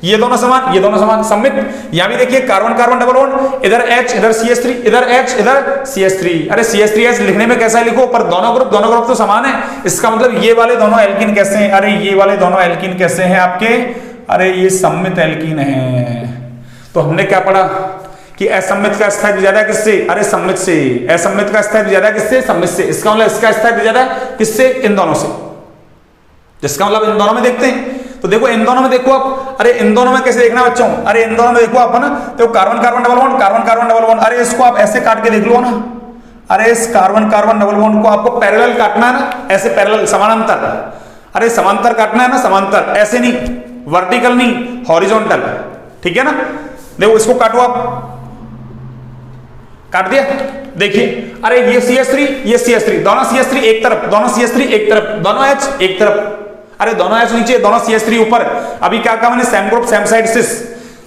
ये दोनों समान, ये दोनों समान, सम्मित। यहां भी देखिए कार्बन कार्बन डबल बॉन्ड, इधर H इधर CH3, इधर H इधर CH3। अरे CH3H लिखने में कैसा लिखो, पर दोनों ग्रुप तो समान है। इसका मतलब ये वाले दोनों एल्कीन कैसे हैं, अरे ये वाले दोनों एल्कीन कैसे हैं आपके, अरे ये सम्मित एल्कीन है। तो हमने क्या पढ़ा कि असम्मित का स्थायित्व ज्यादा किससे, अरे सम्मित से। असम्मित का स्थायित्व ज्यादा किससे, सम्मित से। इसका मतलब इसका स्थायित्व ज्यादा किससे, इन दोनों से। जिसका मतलब इन दोनों में देखते हैं, तो देखो इन दोनों में देखो आप, अरे इन दोनों में कैसे देखना बच्चों, अरे इन दोनों में देखो आप ना, तो carbon carbon double bond, carbon carbon double bond. अरे इसको आप ऐसे काट के देख लो ना, अरे इस कार्बन कार्बन डबल बॉन्ड को आपको पैरेलल काटना है ना, ऐसे पैरेलल, समानांतर। अरे समांतर काटना है ना, समांतर, ऐसे नहीं, वर्टिकल नहीं, हॉरिजॉन्टल। ठीक है ना, देखो इसको काटो आप, काट दिया। देखिए अरे ये CH3 ये CH3, दोनों CH3 एक तरफ, दोनों CH3 एक तरफ, दोनों H एक तरफ। अरे दोनों H नीचे, दोनों CH3 ऊपर। अभी क्या कहा मैंने, same group same side cis.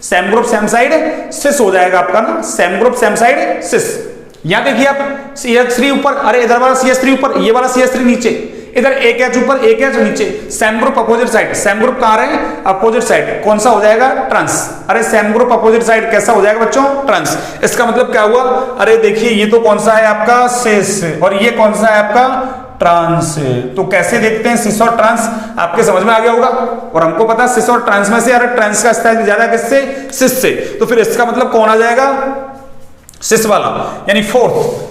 Same group same side सिस हो जाएगा आपका ना, सेम ग्रुप सेम साइड सिस। यहां देखिए आप, CH3 ऊपर, अरे इधर वाला CH3 ऊपर, ये वाला CH3 नीचे, इधर एक H ऊपर एक H नीचे। Same group opposite side, same group कहां रहे, अपोजिट साइड। कौन सा हो जाएगा, ट्रांस। अरे सेम ग्रुप अपोजिट साइड कैसा हो जाएगा बच्चों, ट्रांस। इसका मतलब क्या हुआ, अरे देखिए ये तो कौन सा है आपका सिस, और ये कौन सा है आपका ट्रांस। तो कैसे देखते हैं सिस और ट्रांस, आपके समझ में आ गया होगा। और हमको पता है सिस और ट्रांस में से, अरे ट्रांस का स्थायित्व ज्यादा किससे, सिस से। तो फिर इसका मतलब कौन आ जाएगा, सिस वाला, यानी 4th।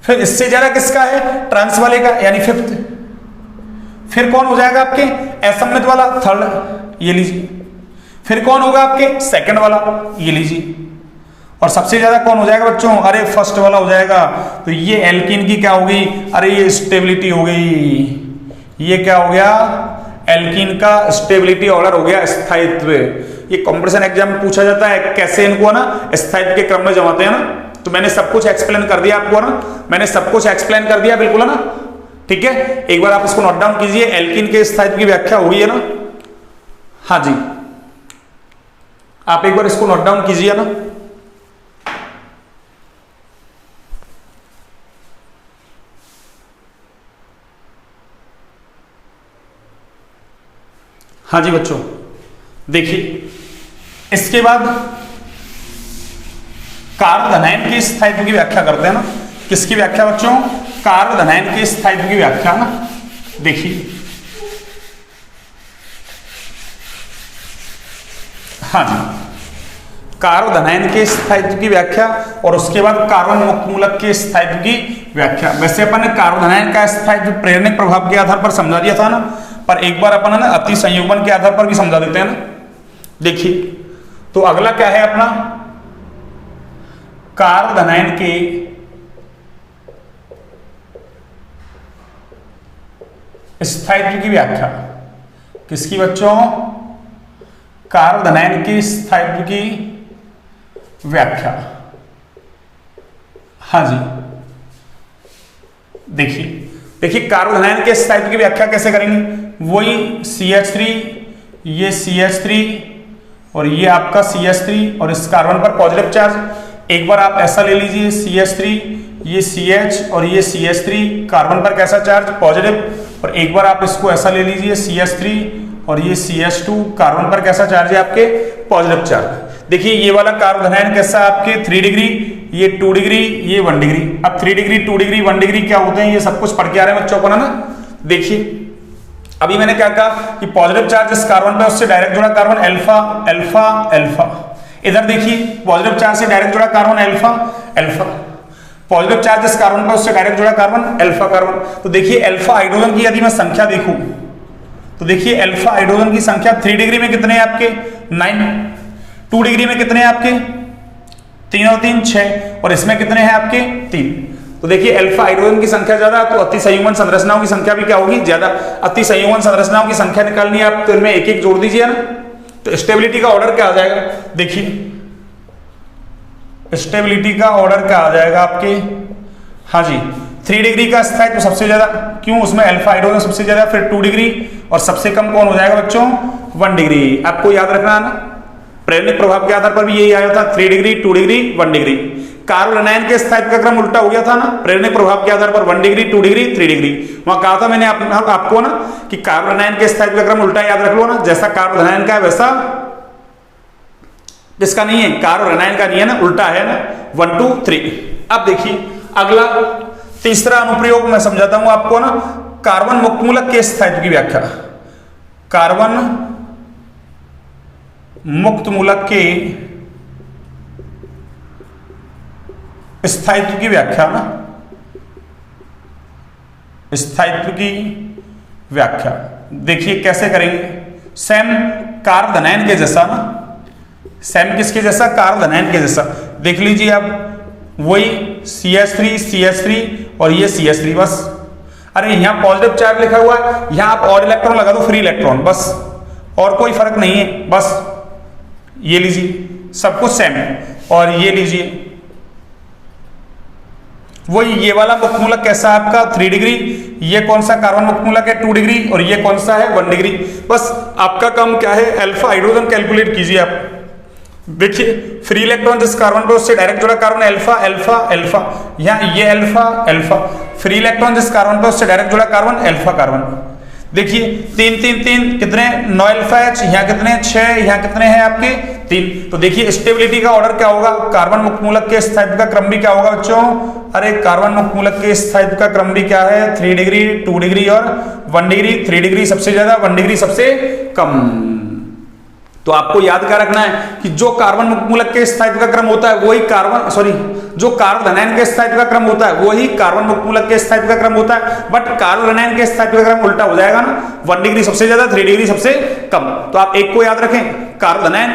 फिर इससे ज्यादा किसका है, ट्रांस वाले का, यानी 5th। फिर कौन हो जाएगा आपके, असम्मित वाला, 3rd, ये लीजिए। फिर कौन होगा आपके, 2nd वाला, ये लीजिए। और सबसे ज्यादा कौन हो जाएगा बच्चों, अरे 1st वाला हो जाएगा। तो ये एल्कीन की क्या हो गई, अरे ये स्टेबिलिटी हो गई। ये क्या हो गया, एल्कीन का स्टेबिलिटी ऑर्डर हो गया, स्थायित्व। ये कंपटीशन एग्जाम में पूछा जाता है, कैसे इनको ना स्थायित्व के क्रम में जमाते हैं ना। तो मैंने सब कुछ एक्सप्लेन कर दिया आपको ना, मैंने सब कुछ एक्सप्लेन कर दिया, बिल्कुल है ना। ठीक है, एक बार आप इसको नोट डाउन कीजिए। एल्कीन के स्थायित्व की व्याख्या हुई है ना, हाँ जी, आप एक बार इसको नोट डाउन कीजिए ना। हाँ जी बच्चों, देखिए इसके बाद कार्बोधनायन के स्थायित्व की व्याख्या करते हैं ना। किसकी व्याख्या बच्चों, कार्बोधनायन के स्थायित्व की व्याख्या ना। देखिए हाँ जी, कार्बोधनायन के स्थायित्व की व्याख्या और उसके बाद कार्बन मुक्त मूलक के स्थायित्व की व्याख्या। वैसे अपन ने कार्बोधनायन का स्थायित्व प्रेरणिक प्रभाव के आधार पर समझा दिया था ना, पर एक बार अपन ना अति संयुग्मन के आधार पर भी समझा देते हैं ना। देखिए तो अगला क्या है अपना, कार्बोधनायन के स्थायित्व की व्याख्या। किसकी बच्चों, कार्बोधनायन के स्थायित्व की व्याख्या। हाँ जी, देखिए कार्बोधनायन के स्थायित्व की व्याख्या कैसे करेंगे, वही CH3 ये CH3 और ये आपका CH3 और इस कार्बन पर पॉजिटिव चार्ज। एक बार आप ऐसा ले लीजिए CH3, ये CH और ये CH3 कार्बन पर कैसा चार्ज पॉजिटिव, और एक बार आप इसको ऐसा ले लीजिए CH3 और ये CH2 कार्बन पर कैसा चार्ज है आपके पॉजिटिव चार्ज। देखिए ये वाला कार्बन धनायन कैसा है आपके 3 डिग्री, ये 2 डिग्री, ये 1 डिग्री। अब 3 डिग्री 2 डिग्री 1 डिग्री क्या होते हैं ये सब कुछ पढ़ के आ रहे हैं बच्चों को ना। देखिए अभी मैंने क्या कहा कि पॉजिटिव चार्ज इस कार्बन पे उससे डायरेक्ट जुड़ा कार्बन अल्फा अल्फा अल्फा। इधर देखिए पॉजिटिव चार्ज से डायरेक्ट जुड़ा carbon alpha alpha, positive charge इस कार्बन पे उससे डायरेक्ट जुड़ा कार्बन अल्फा कार्बन। तो देखिए अल्फा हाइड्रोजन की यदि मैं संख्या देखूं तो देखिए अल्फा हाइड्रोजन की संख्या 3 डिग्री में कितने हैं आपके 9, 2 डिग्री में कितने हैं आपके 3 और 3 6, और इसमें कितने हैं आपके 3। तो देखिए अल्फा हाइड्रोजन की संख्या ज्यादा तो अति संयुग्मन संरचनाओं की संख्या भी क्या होगी ज्यादा। अति संयुग्मन संरचनाओं की संख्या निकालनी है आप तो इनमें एक एक जोड़ दीजिए ना, तो स्टेबिलिटी का ऑर्डर क्या आ जाएगा। देखिए स्टेबिलिटी का ऑर्डर क्या आ जाएगा आपके, हाँ जी 3 डिग्री का स्थायित्व तो सबसे ज्यादा, क्यों उसमें अल्फा हाइड्रोजन सबसे ज्यादा, फिर 2 डिग्री और सबसे कम कौन हो जाएगा बच्चों 1 डिग्री। आपको याद रखना है ना, प्रेरणिक प्रभाव के आधार पर भी यही आया था 3 डिग्री 2 डिग्री 1 डिग्री। कार्बोनाइन के स्थायित्व का क्रम उल्टा हो गया था ना, प्रेरणिक प्रभाव के आधार पर 1 डिग्री 2 डिग्री 3 डिग्री। वहां कहा था मैंने आपको ना कि कार्बोनाइन के स्थायित्व का क्रम उल्टा याद रख लो ना, जैसा कार्बोनाइन का है वैसा जिसका नहीं है, कार्बोनाइन का नहीं है ना, उल्टा है ना 1 2 3। अब देखिए अगला तीसरा अनुप्रयोग मैं समझाता हूं आपको ना, कार्बन मुक्त मूलक के स्थायित्व की व्याख्या। कार्बन मुक्त मूलक के स्थायित्व की व्याख्या ना, स्थायित्व की व्याख्या देखिए कैसे करेंगे। सेम कार्बोनाइन के जैसा ना, सेम किसके जैसा कार्बोनाइन के जैसा। देख लीजिए आप वही CH3 और ये CH3 बस। अरे यहां पॉजिटिव चार्ज लिखा हुआ है, यहां आप और इलेक्ट्रॉन लगा दो फ्री इलेक्ट्रॉन बस, और कोई फर्क नहीं है बस। ये लीजिए सब कुछ सेम है, और ये लीजिए वही ये वाला मुक्त मूलक कैसा है आपका 3 डिग्री, ये कौन सा कार्बन मुक्त मूलक है 2 डिग्री, और ये कौन सा है 1 डिग्री। बस आपका काम क्या है, अल्फा हाइड्रोजन कैलकुलेट कीजिए आप। देखिए फ्री इलेक्ट्रॉन जिस कार्बन पे उससे डायरेक्ट जुड़ा कार्बन अल्फा अल्फा अल्फा, यहाँ ये अल्फा अल्फा। फ्री इलेक्ट्रॉन जिस कार्बन पे उससे डायरेक्ट जुड़ा कार्बन अल्फा कार्बन। देखिए 3 3 3 कितने 9 अल्फा H, यहाँ कितने 6, यहाँ कितने हैं आपके 3। तो देखिए स्टेबिलिटी का ऑर्डर क्या होगा, कार्बन मुक्त मूलक के स्थायित्व का क्रम भी क्या होगा बच्चों। अरे कार्बन मुक्त मूलक के स्थायित्व का क्रम भी क्या है 3 डिग्री 2 डिग्री और 1 डिग्री। 3 डिग्री सबसे ज्यादा 1 डिग्री सबसे कम। तो आपको याद क्या रखना है कि जो कार्बन मुक्त मूलक के स्थायित्व का क्रम होता है वही जो कार्बोनाइन के स्थायित्व का क्रम होता है वही कार्बन मुक्त मूलक के स्थायित्व का क्रम होता है। बट कार्बोनाइन के स्थायित्व का क्रम उल्टा हो जाएगा ना, 1 डिग्री सबसे ज्यादा 3 डिग्री सबसे कम। तो आप एक को याद रखें, कार्बोनाइन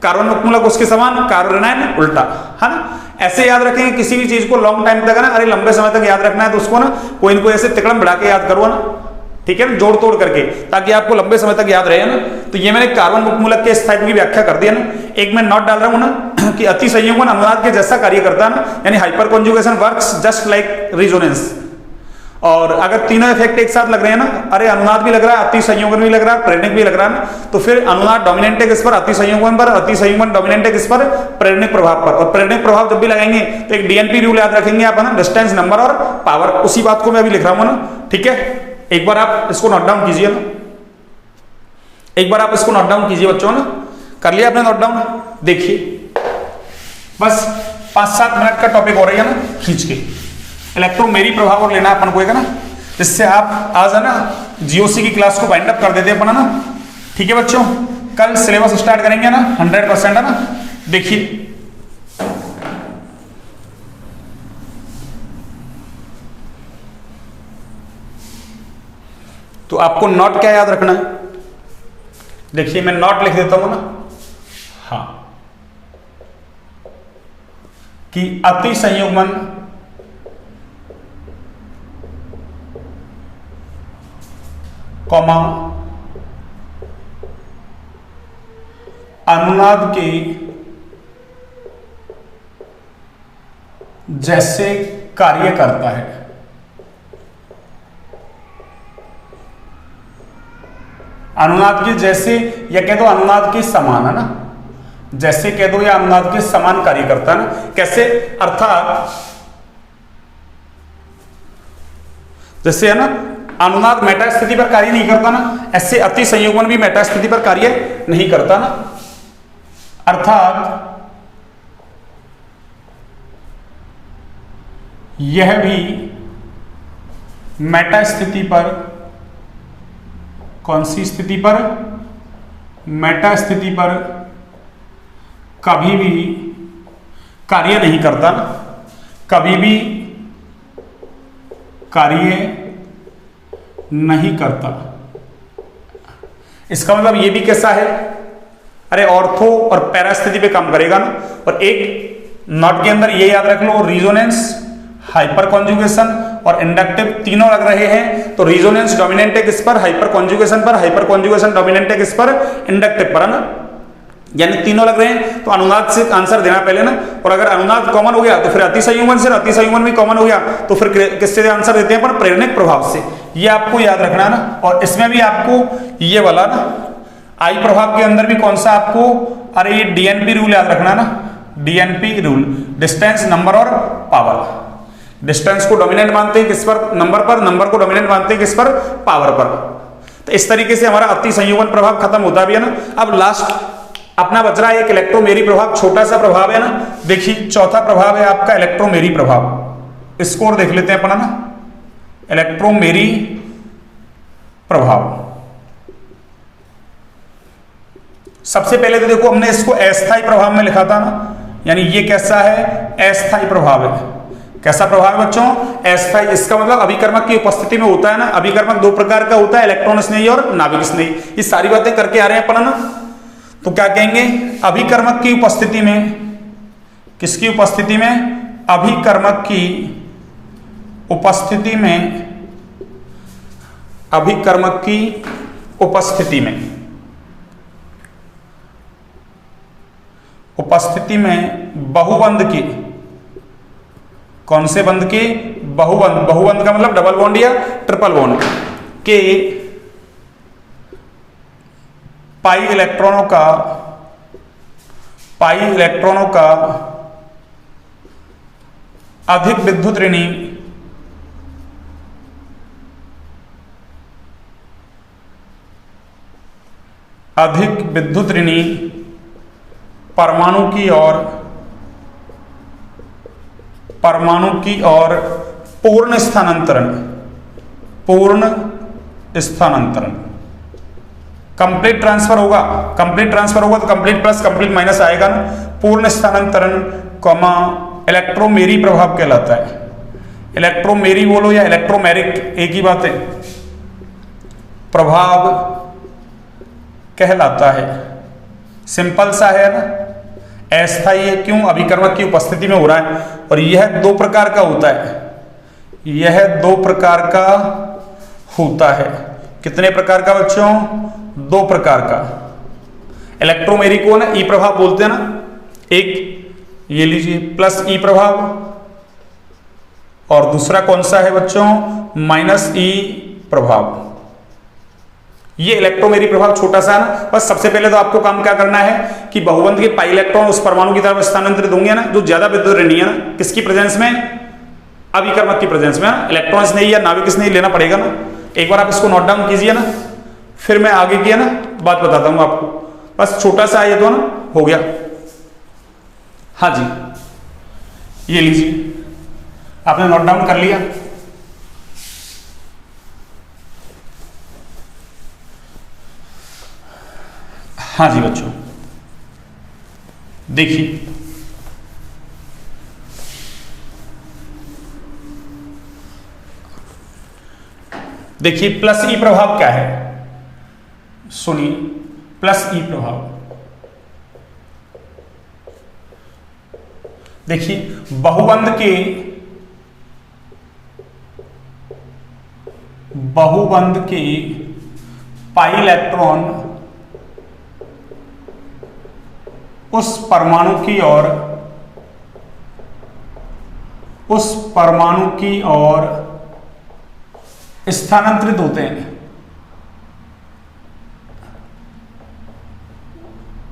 कार्बन मुक्त मूलक उसके समान, कार्बोनाइन उल्टा, है ना। ऐसे याद रखें किसी भी चीज को लॉन्ग टाइम तक है ना, अरे लंबे समय तक याद रखना है तो उसको ना कोई न कोई ऐसे तिकड़म बढ़ा के याद करो ना, ठीक है ना, जोड़ तोड़ करके, ताकि आपको लंबे समय तक याद रहे ना। तो ये मैंने कार्बन मुक्त मूलक के स्थायित्व की व्याख्या कर दिया ना। एक मैं नोट डाल रहा हूं ना कि अति संयुग्मन अनुनाद के जैसा कार्य करता है ना, यानी hyper conjugation works just like resonance. और अगर तीनों इफेक्ट एक साथ लग रहे हैं ना, अरे अनुनाद भी लग रहा है, अति संयुग्मन भी लग रहा है, प्रेरणिक भी लग रहा है ना, तो फिर अनुनाद डोमिनेंट है किस पर, अति संयुग्मन पर, अति संयुग्मन डोमिनेंट है किस पर, प्रेरणिक प्रभाव पर। और प्रेरणिक प्रभाव जब भी लगाएंगे तो एक डीएनपी रूल याद रखेंगे आप, है ना, डिस्टेंस, नंबर और पावर। उसी बात को मैं अभी लिख रहा हूं ना, ठीक है। एक बार आप इसको नोट डाउन कीजिए ना, एक बार आप इसको नोट डाउन कीजिए बच्चों ना। कर लिया आपने नोट डाउन? देखिए बस 5-7 मिनट का टॉपिक हो रही है ना, खींच के इलेक्ट्रोमेरी प्रभाव और लेना अपन को एक ना, जिससे आप आज है ना जीओसी की क्लास को वाइंड अप कर देते अपन, है ना। ठीक है बच्चों, कल सिलेबस स्टार्ट करेंगे ना 100%, है ना। देखिए तो आपको नोट क्या याद रखना है, देखिए मैं नोट लिख देता हूं ना, हाँ, कि अति संयुग्मन कॉमा अनुनाद के जैसे कार्य करता है। अनुनाद के जैसे या कह दो अनुनाद के समान, है ना। जैसे कह दो या अनुनाद के समान कार्य करता है ना। कैसे? अर्थात जैसे है ना, अनुनाद मेटा स्थिति पर कार्य नहीं करता ना, ऐसे अति संयुग्मन भी मेटा स्थिति पर कार्य नहीं करता ना। अर्थात यह भी मेटा स्थिति पर, कौन सी स्थिति पर? मेटा स्थिति पर कभी भी कार्य नहीं करता ना, कभी भी कार्य नहीं करता। इसका मतलब ये भी कैसा है? अरे ऑर्थो और पैरा स्थिति पे काम करेगा ना। और एक नॉट के अंदर ये याद रख लो, रिजोनेंस, हाइपर कॉन्जुगेशन और इंडक्टिव तीनों लग रहे हैं। तो रिजोनेंस डोमिनेंट है किस पर? हाइपर कॉन्जुगेशन पर। हाइपर कॉन्जुगेशन डोमिनेंट है किस पर? इंडक्टिव पर, है ना। यानी तीनों लग रहे हैं, तो अनुनाद से आंसर देना पहले ना। और अगर अनुनाद कॉमन हो गया तो फिर अति संयुग्मन से, अति संयुग्मन भी कॉमन हो गया तो फिर किससे आंसर देते हैं? पर प्रेरणिक प्रभाव से। ये आपको याद रखना ना। और इसमें भी आपको ये वाला ना, आई प्रभाव के अंदर भी कौन सा आपको, अरे ये डीएनपी रूल याद रखना ना। डीएनपी रूल, डिस्टेंस, नंबर और पावर। डिस्टेंस को डोमिनेंट मानते हैं किस पर? नंबर पर। नंबर को डोमिनेंट मानते हैं किस पर? पावर पर। तो इस तरीके से हमारा अति संयुग्मन प्रभाव खत्म होता भी है ना। अब लास्ट अपना बच रहा है एक इलेक्ट्रोमेरी प्रभाव, छोटा सा प्रभाव है ना। देखिए चौथा प्रभाव है आपका इलेक्ट्रोमेरी प्रभाव। स्कोर देख लेते हैं अपना ना, इलेक्ट्रोमेरी प्रभाव। सबसे पहले तो देखो हमने इसको अस्थायी प्रभाव में लिखा था ना, यानी ये कैसा है? अस्थायी प्रभाव है। कैसा प्रभाव है बच्चों? अस्थायी। इसका मतलब अभिकर्मक की उपस्थिति में होता है ना। अभिकर्मक दो प्रकार का होता है, इलेक्ट्रॉन स्नेही और नाभिक स्नेही। ये सारी बातें करके आ रहे हैं अपन ना। तो क्या कहेंगे? अभिकर्मक की उपस्थिति में, किसकी उपस्थिति में? अभिकर्मक की उपस्थिति में, अभिकर्मक की उपस्थिति में, उपस्थिति में बहुबंध की, कौन से बंध के? बहुबंध। बहुबंध का मतलब डबल बॉन्ड या ट्रिपल बॉन्ड के पाई इलेक्ट्रॉनों का अधिक विद्युत ऋणी परमाणु की ओर पूर्ण स्थानांतरण, कंप्लीट ट्रांसफर होगा। कंप्लीट ट्रांसफर होगा तो कंप्लीट प्लस कंप्लीट माइनस आएगा ना। पूर्ण स्थानांतरण कॉमा इलेक्ट्रोमेरी प्रभाव कहलाता है। इलेक्ट्रोमेरी बोलो या इलेक्ट्रोमेरिक, एक ही बात है, प्रभाव कहलाता है। सिंपल सा है ना। अस्थायी है, क्यों? अभिकर्मक की उपस्थिति में हो रहा है। और यह दो प्रकार का होता है, यह दो प्रकार का होता है। कितने प्रकार का बच्चों? दो प्रकार का। इलेक्ट्रोमेरी को ना ई प्रभाव बोलते हैं ना। एक ये लीजिए प्लस ई प्रभाव, और दूसरा कौन सा है बच्चों? माइनस ई प्रभाव। ये इलेक्ट्रोमेरी प्रभाव छोटा सा ना। बस सबसे पहले तो आपको काम क्या करना है कि बहुबंध के पाई इलेक्ट्रॉन उस परमाणु की तरफ स्थानांतरित होंगे ना जो ज्यादा विद्युत ऋणी है ना। किसकी प्रेजेंस में? अभिकर्मक की प्रेजेंस में। इलेक्ट्रॉन स्नेही या नाभिक स्नेही लेना पड़ेगा ना। एक बार आप इसको नोट डाउन कीजिए ना, फिर मैं आगे की है ना बात बताता हूं आपको। बस छोटा सा ये तो ना हो गया। हाँ जी, ये लीजिए, आपने नोट डाउन कर लिया। हाँ जी बच्चों, देखिए देखिए प्लस ई प्रभाव क्या है, सुनिए। प्लस ई प्रभाव देखिए, बहुबंध के पाई इलेक्ट्रॉन उस परमाणु की ओर स्थानांतरित होते हैं।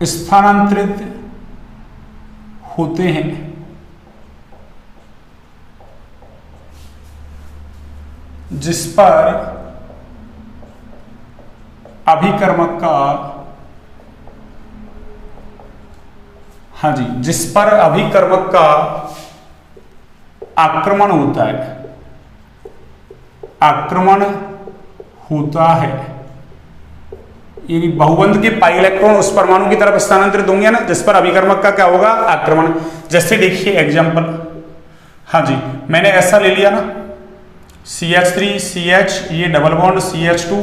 स्थानांतरित होते हैं, जिस पर अभिकर्मक का, हाँ जी, जिस पर अभिकर्मक का आक्रमण होता है, आक्रमण होता है, यानी बहुबंध के पाई इलेक्ट्रॉन उस परमाणु की तरफ स्थानांतरित होंगे ना जिस पर अभिकर्मक का क्या होगा, आक्रमण। जैसे देखिए एग्जांपल, हाँ जी, मैंने ऐसा ले लिया ना CH3 CH, ये डबल बॉन्ड CH2,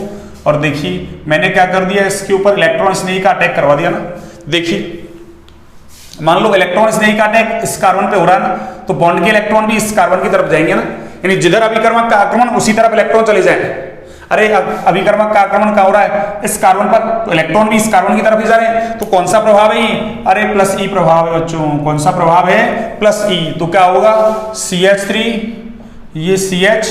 और देखिए मैंने क्या कर दिया, इसके ऊपर इलेक्ट्रॉन स्नेही का अटैक करवा दिया ना। देखिए मान लो इलेक्ट्रॉन स्नेही का अटैक इस कार्बन पे हो रहा है ना, तो बॉन्ड के इलेक्ट्रॉन भी इस कार्बन की तरफ जाएंगे ना, यानी जिधर अभिकर्मक का आक्रमण उसी तरफ इलेक्ट्रॉन चले जाए। अरे अभिकर्मक का आक्रमण क्या हो रहा है, इस कार्बन पर, तो इलेक्ट्रॉन भी इस कार्बन की तरफ ही जा रहे हैं, तो कौन सा प्रभाव है ये, अरे प्लस ई प्रभाव है बच्चों। कौन सा प्रभाव है, प्लस ई। तो क्या होगा, CH3 ये CH,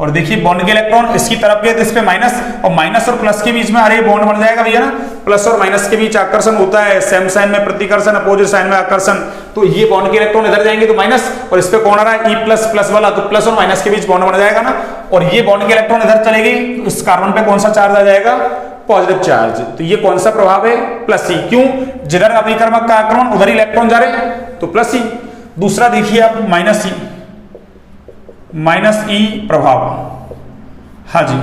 और देखिए बॉन्ड के इलेक्ट्रॉन इसकी तरफ गए तो इस पे माइनस, और माइनस और प्लस के बीच में अरे बॉन्ड बन जाएगा भैया ना, प्लस और माइनस के बीच आकर्षण होता है, सेम साइन में प्रतिकर्षण, अपोजिट साइन में आकर्षण। तो ये बॉन्ड के इलेक्ट्रॉन इधर जाएंगे तो माइनस, और इस पे कौन आ रहा है, ई प्लस प्लस वाला, तो प्लस और माइनस के बीच बॉन्ड बन जाएगा ना। और ये बॉन्ड के इलेक्ट्रॉन इधर चलेगी, इस कार्बन पे कौन सा चार्ज आ जाएगा, पॉजिटिव चार्ज। तो ये कौन सा प्रभाव है, प्लस ई। क्यों, जिधर अभिकर्मक का आक्रमण उधर इलेक्ट्रॉन जा रहे हैं, तो प्लस ई। दूसरा देखिए आप माइनस ई, माइनस ई प्रभाव, हाँ जी,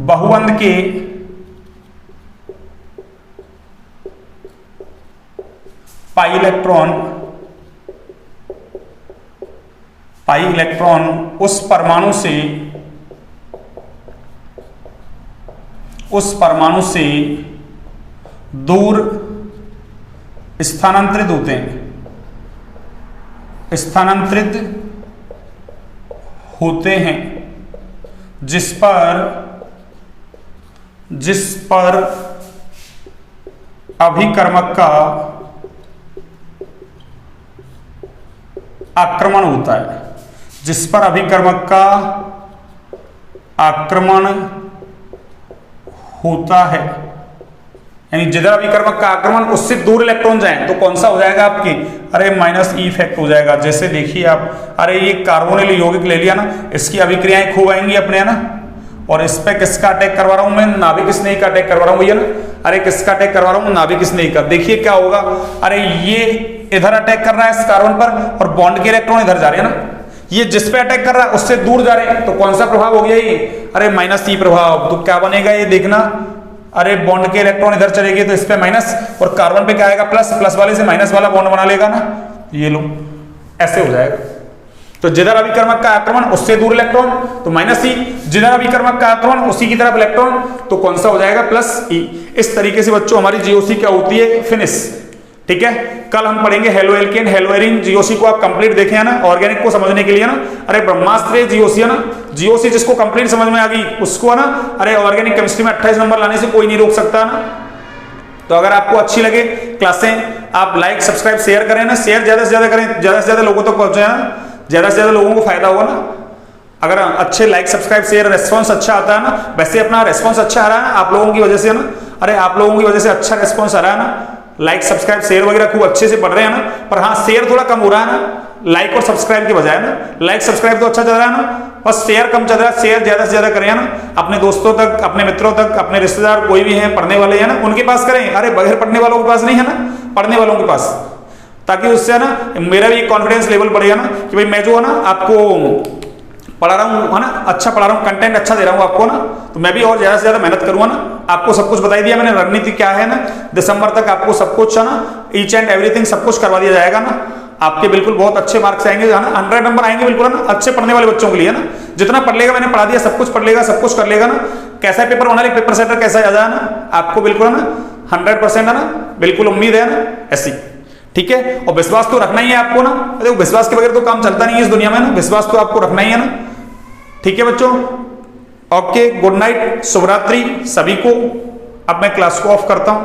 बहुबंध के पाई इलेक्ट्रॉन उस परमाणु से दूर स्थानांतरित होते हैं, जिस पर अभिकर्मक का आक्रमण होता है, जिस पर अभिकर्मक का आक्रमण होता है, यानी जिधर अभिकर्मक का आक्रमण उससे दूर इलेक्ट्रॉन जाएं तो कौन सा हो जाएगा आपकी, अरे माइनस ई इफेक्ट हो जाएगा। जैसे देखिए आप, अरे ये कार्बोनिल यौगिक ले लिया ना, इसकी अभिक्रियाएं खूब आएंगी अपने, है ना, और इस पे किसका अटैक करवा रहा हूं मैं, नाभिक स्नेही का अटैक करवा रहा हूं भैया ना। अरे किसका अटैक करवा रहा हूं, नाभिक स्नेही का। देखिए क्या होगा, अरे ये इधर अटैक कर रहा है इस कार्बन पर, और बॉन्ड के इलेक्ट्रॉन इधर जा रहे हैं ना, ये जिस पे अटैक कर रहा है उससे दूर जा रहे हैं, तो कौन सा प्रभाव हो गया ये, अरे माइनस ई प्रभाव। तो क्या बनेगा ये देखना, अरे बॉन्ड के इलेक्ट्रॉन इधर चलेगी तो इस पे माइनस, और कार्बन पे क्या आएगा, प्लस, प्लस वाले से माइनस वाला बॉन्ड बना लेगा ना, ये लो ऐसे हो जाएगा। तो जिधर अभिकर्मक का आक्रमण उससे दूर इलेक्ट्रॉन तो माइनस ई, जिधर अभिकर्मक का आक्रमण उसी की तरफ इलेक्ट्रॉन तो कौन सा हो जाएगा, प्लस ई। इस तरीके से बच्चों हमारी जीओसी क्या होती है, फिनिश। ठीक है, कल हम पढ़ेंगे halo alkane, hello Erin. GOC को आप कंप्लीट देखे है ना, ऑर्गेनिक को समझने के लिए ना, अरे ब्रह्मास्त्र जीओसी है ना, जीओसी जिसको कंप्लीट समझ में आ गई उसको ना, अरे ऑर्गेनिक केमिस्ट्री में 28 नंबर लाने से कोई नहीं रोक सकता ना। तो अगर आपको अच्छी लगे क्लासें, आप लाइक सब्सक्राइब शेयर करें ना, शेयर ज्यादा से ज्यादा करें, ज्यादा से ज्यादा लोगों तक पहुंचे ना, ज्यादा से ज्यादा लोगों को फायदा होगा ना। अगर अच्छे लाइक सब्सक्राइब शेयर रेस्पॉन्स अच्छा आता है ना, वैसे अपना रेस्पॉन्स अच्छा आ रहा है ना आप लोगों की वजह से ना, अरे आप लोगों की वजह से अच्छा रेस्पॉन्स आ रहा है ना, लाइक सब्सक्राइब शेयर वगैरह खूब अच्छे से बढ़ रहे हैं ना। पर हाँ, शेयर थोड़ा कम हो रहा है ना लाइक और सब्सक्राइब के बजाय ना, लाइक सब्सक्राइब तो अच्छा चल रहा है ना, बस शेयर कम चल रहा है। शेयर ज्यादा से ज्यादा करें ना, अपने दोस्तों तक, अपने मित्रों तक, अपने रिश्तेदार कोई भी हैं पढ़ने वाले हैं ना, उनके पास करें। अरे बगैर पढ़ने वालों के पास नहीं है ना, पढ़ने वालों के पास, ताकि उससे ना मेरा भी कॉन्फिडेंस लेवल बढ़ेगा ना, कि भाई मैं जो है ना आपको पढ़ा रहा हूँ, है ना, अच्छा पढ़ा रहा हूँ, कंटेंट अच्छा दे रहा हूँ आपको ना, तो मैं भी और ज्यादा से ज्यादा मेहनत करूंगा ना। आपको सब कुछ बताई दिया मैंने, रणनीति क्या है ना, दिसंबर तक आपको सब कुछ है ना, ईच एंड एवरीथिंग सब कुछ करवा दिया जाएगा ना। आपके बिल्कुल बहुत अच्छे मार्क्स आएंगे, है ना, 100 नंबर आएंगे बिल्कुल, है ना, अच्छे पढ़ने वाले बच्चों के लिए ना। जितना पढ़ लेगा, मैंने पढ़ा दिया, सब कुछ पढ़ लेगा, सब कुछ कर लेगा ना। कैसा पेपर होना, पेपर सेटर कैसा आ जाए ना, आपको बिल्कुल है ना 100% है ना, बिल्कुल उम्मीद है ना ऐसी। ठीक है, और विश्वास तो रखना ही है आपको ना, देखो विश्वास के बगैर तो काम चलता नहीं है इस दुनिया में ना, विश्वास तो आपको रखना ही है ना। ठीक है बच्चों, ओके, गुड नाइट, शुभ रात्रि सभी को। अब मैं क्लास को ऑफ करता हूं।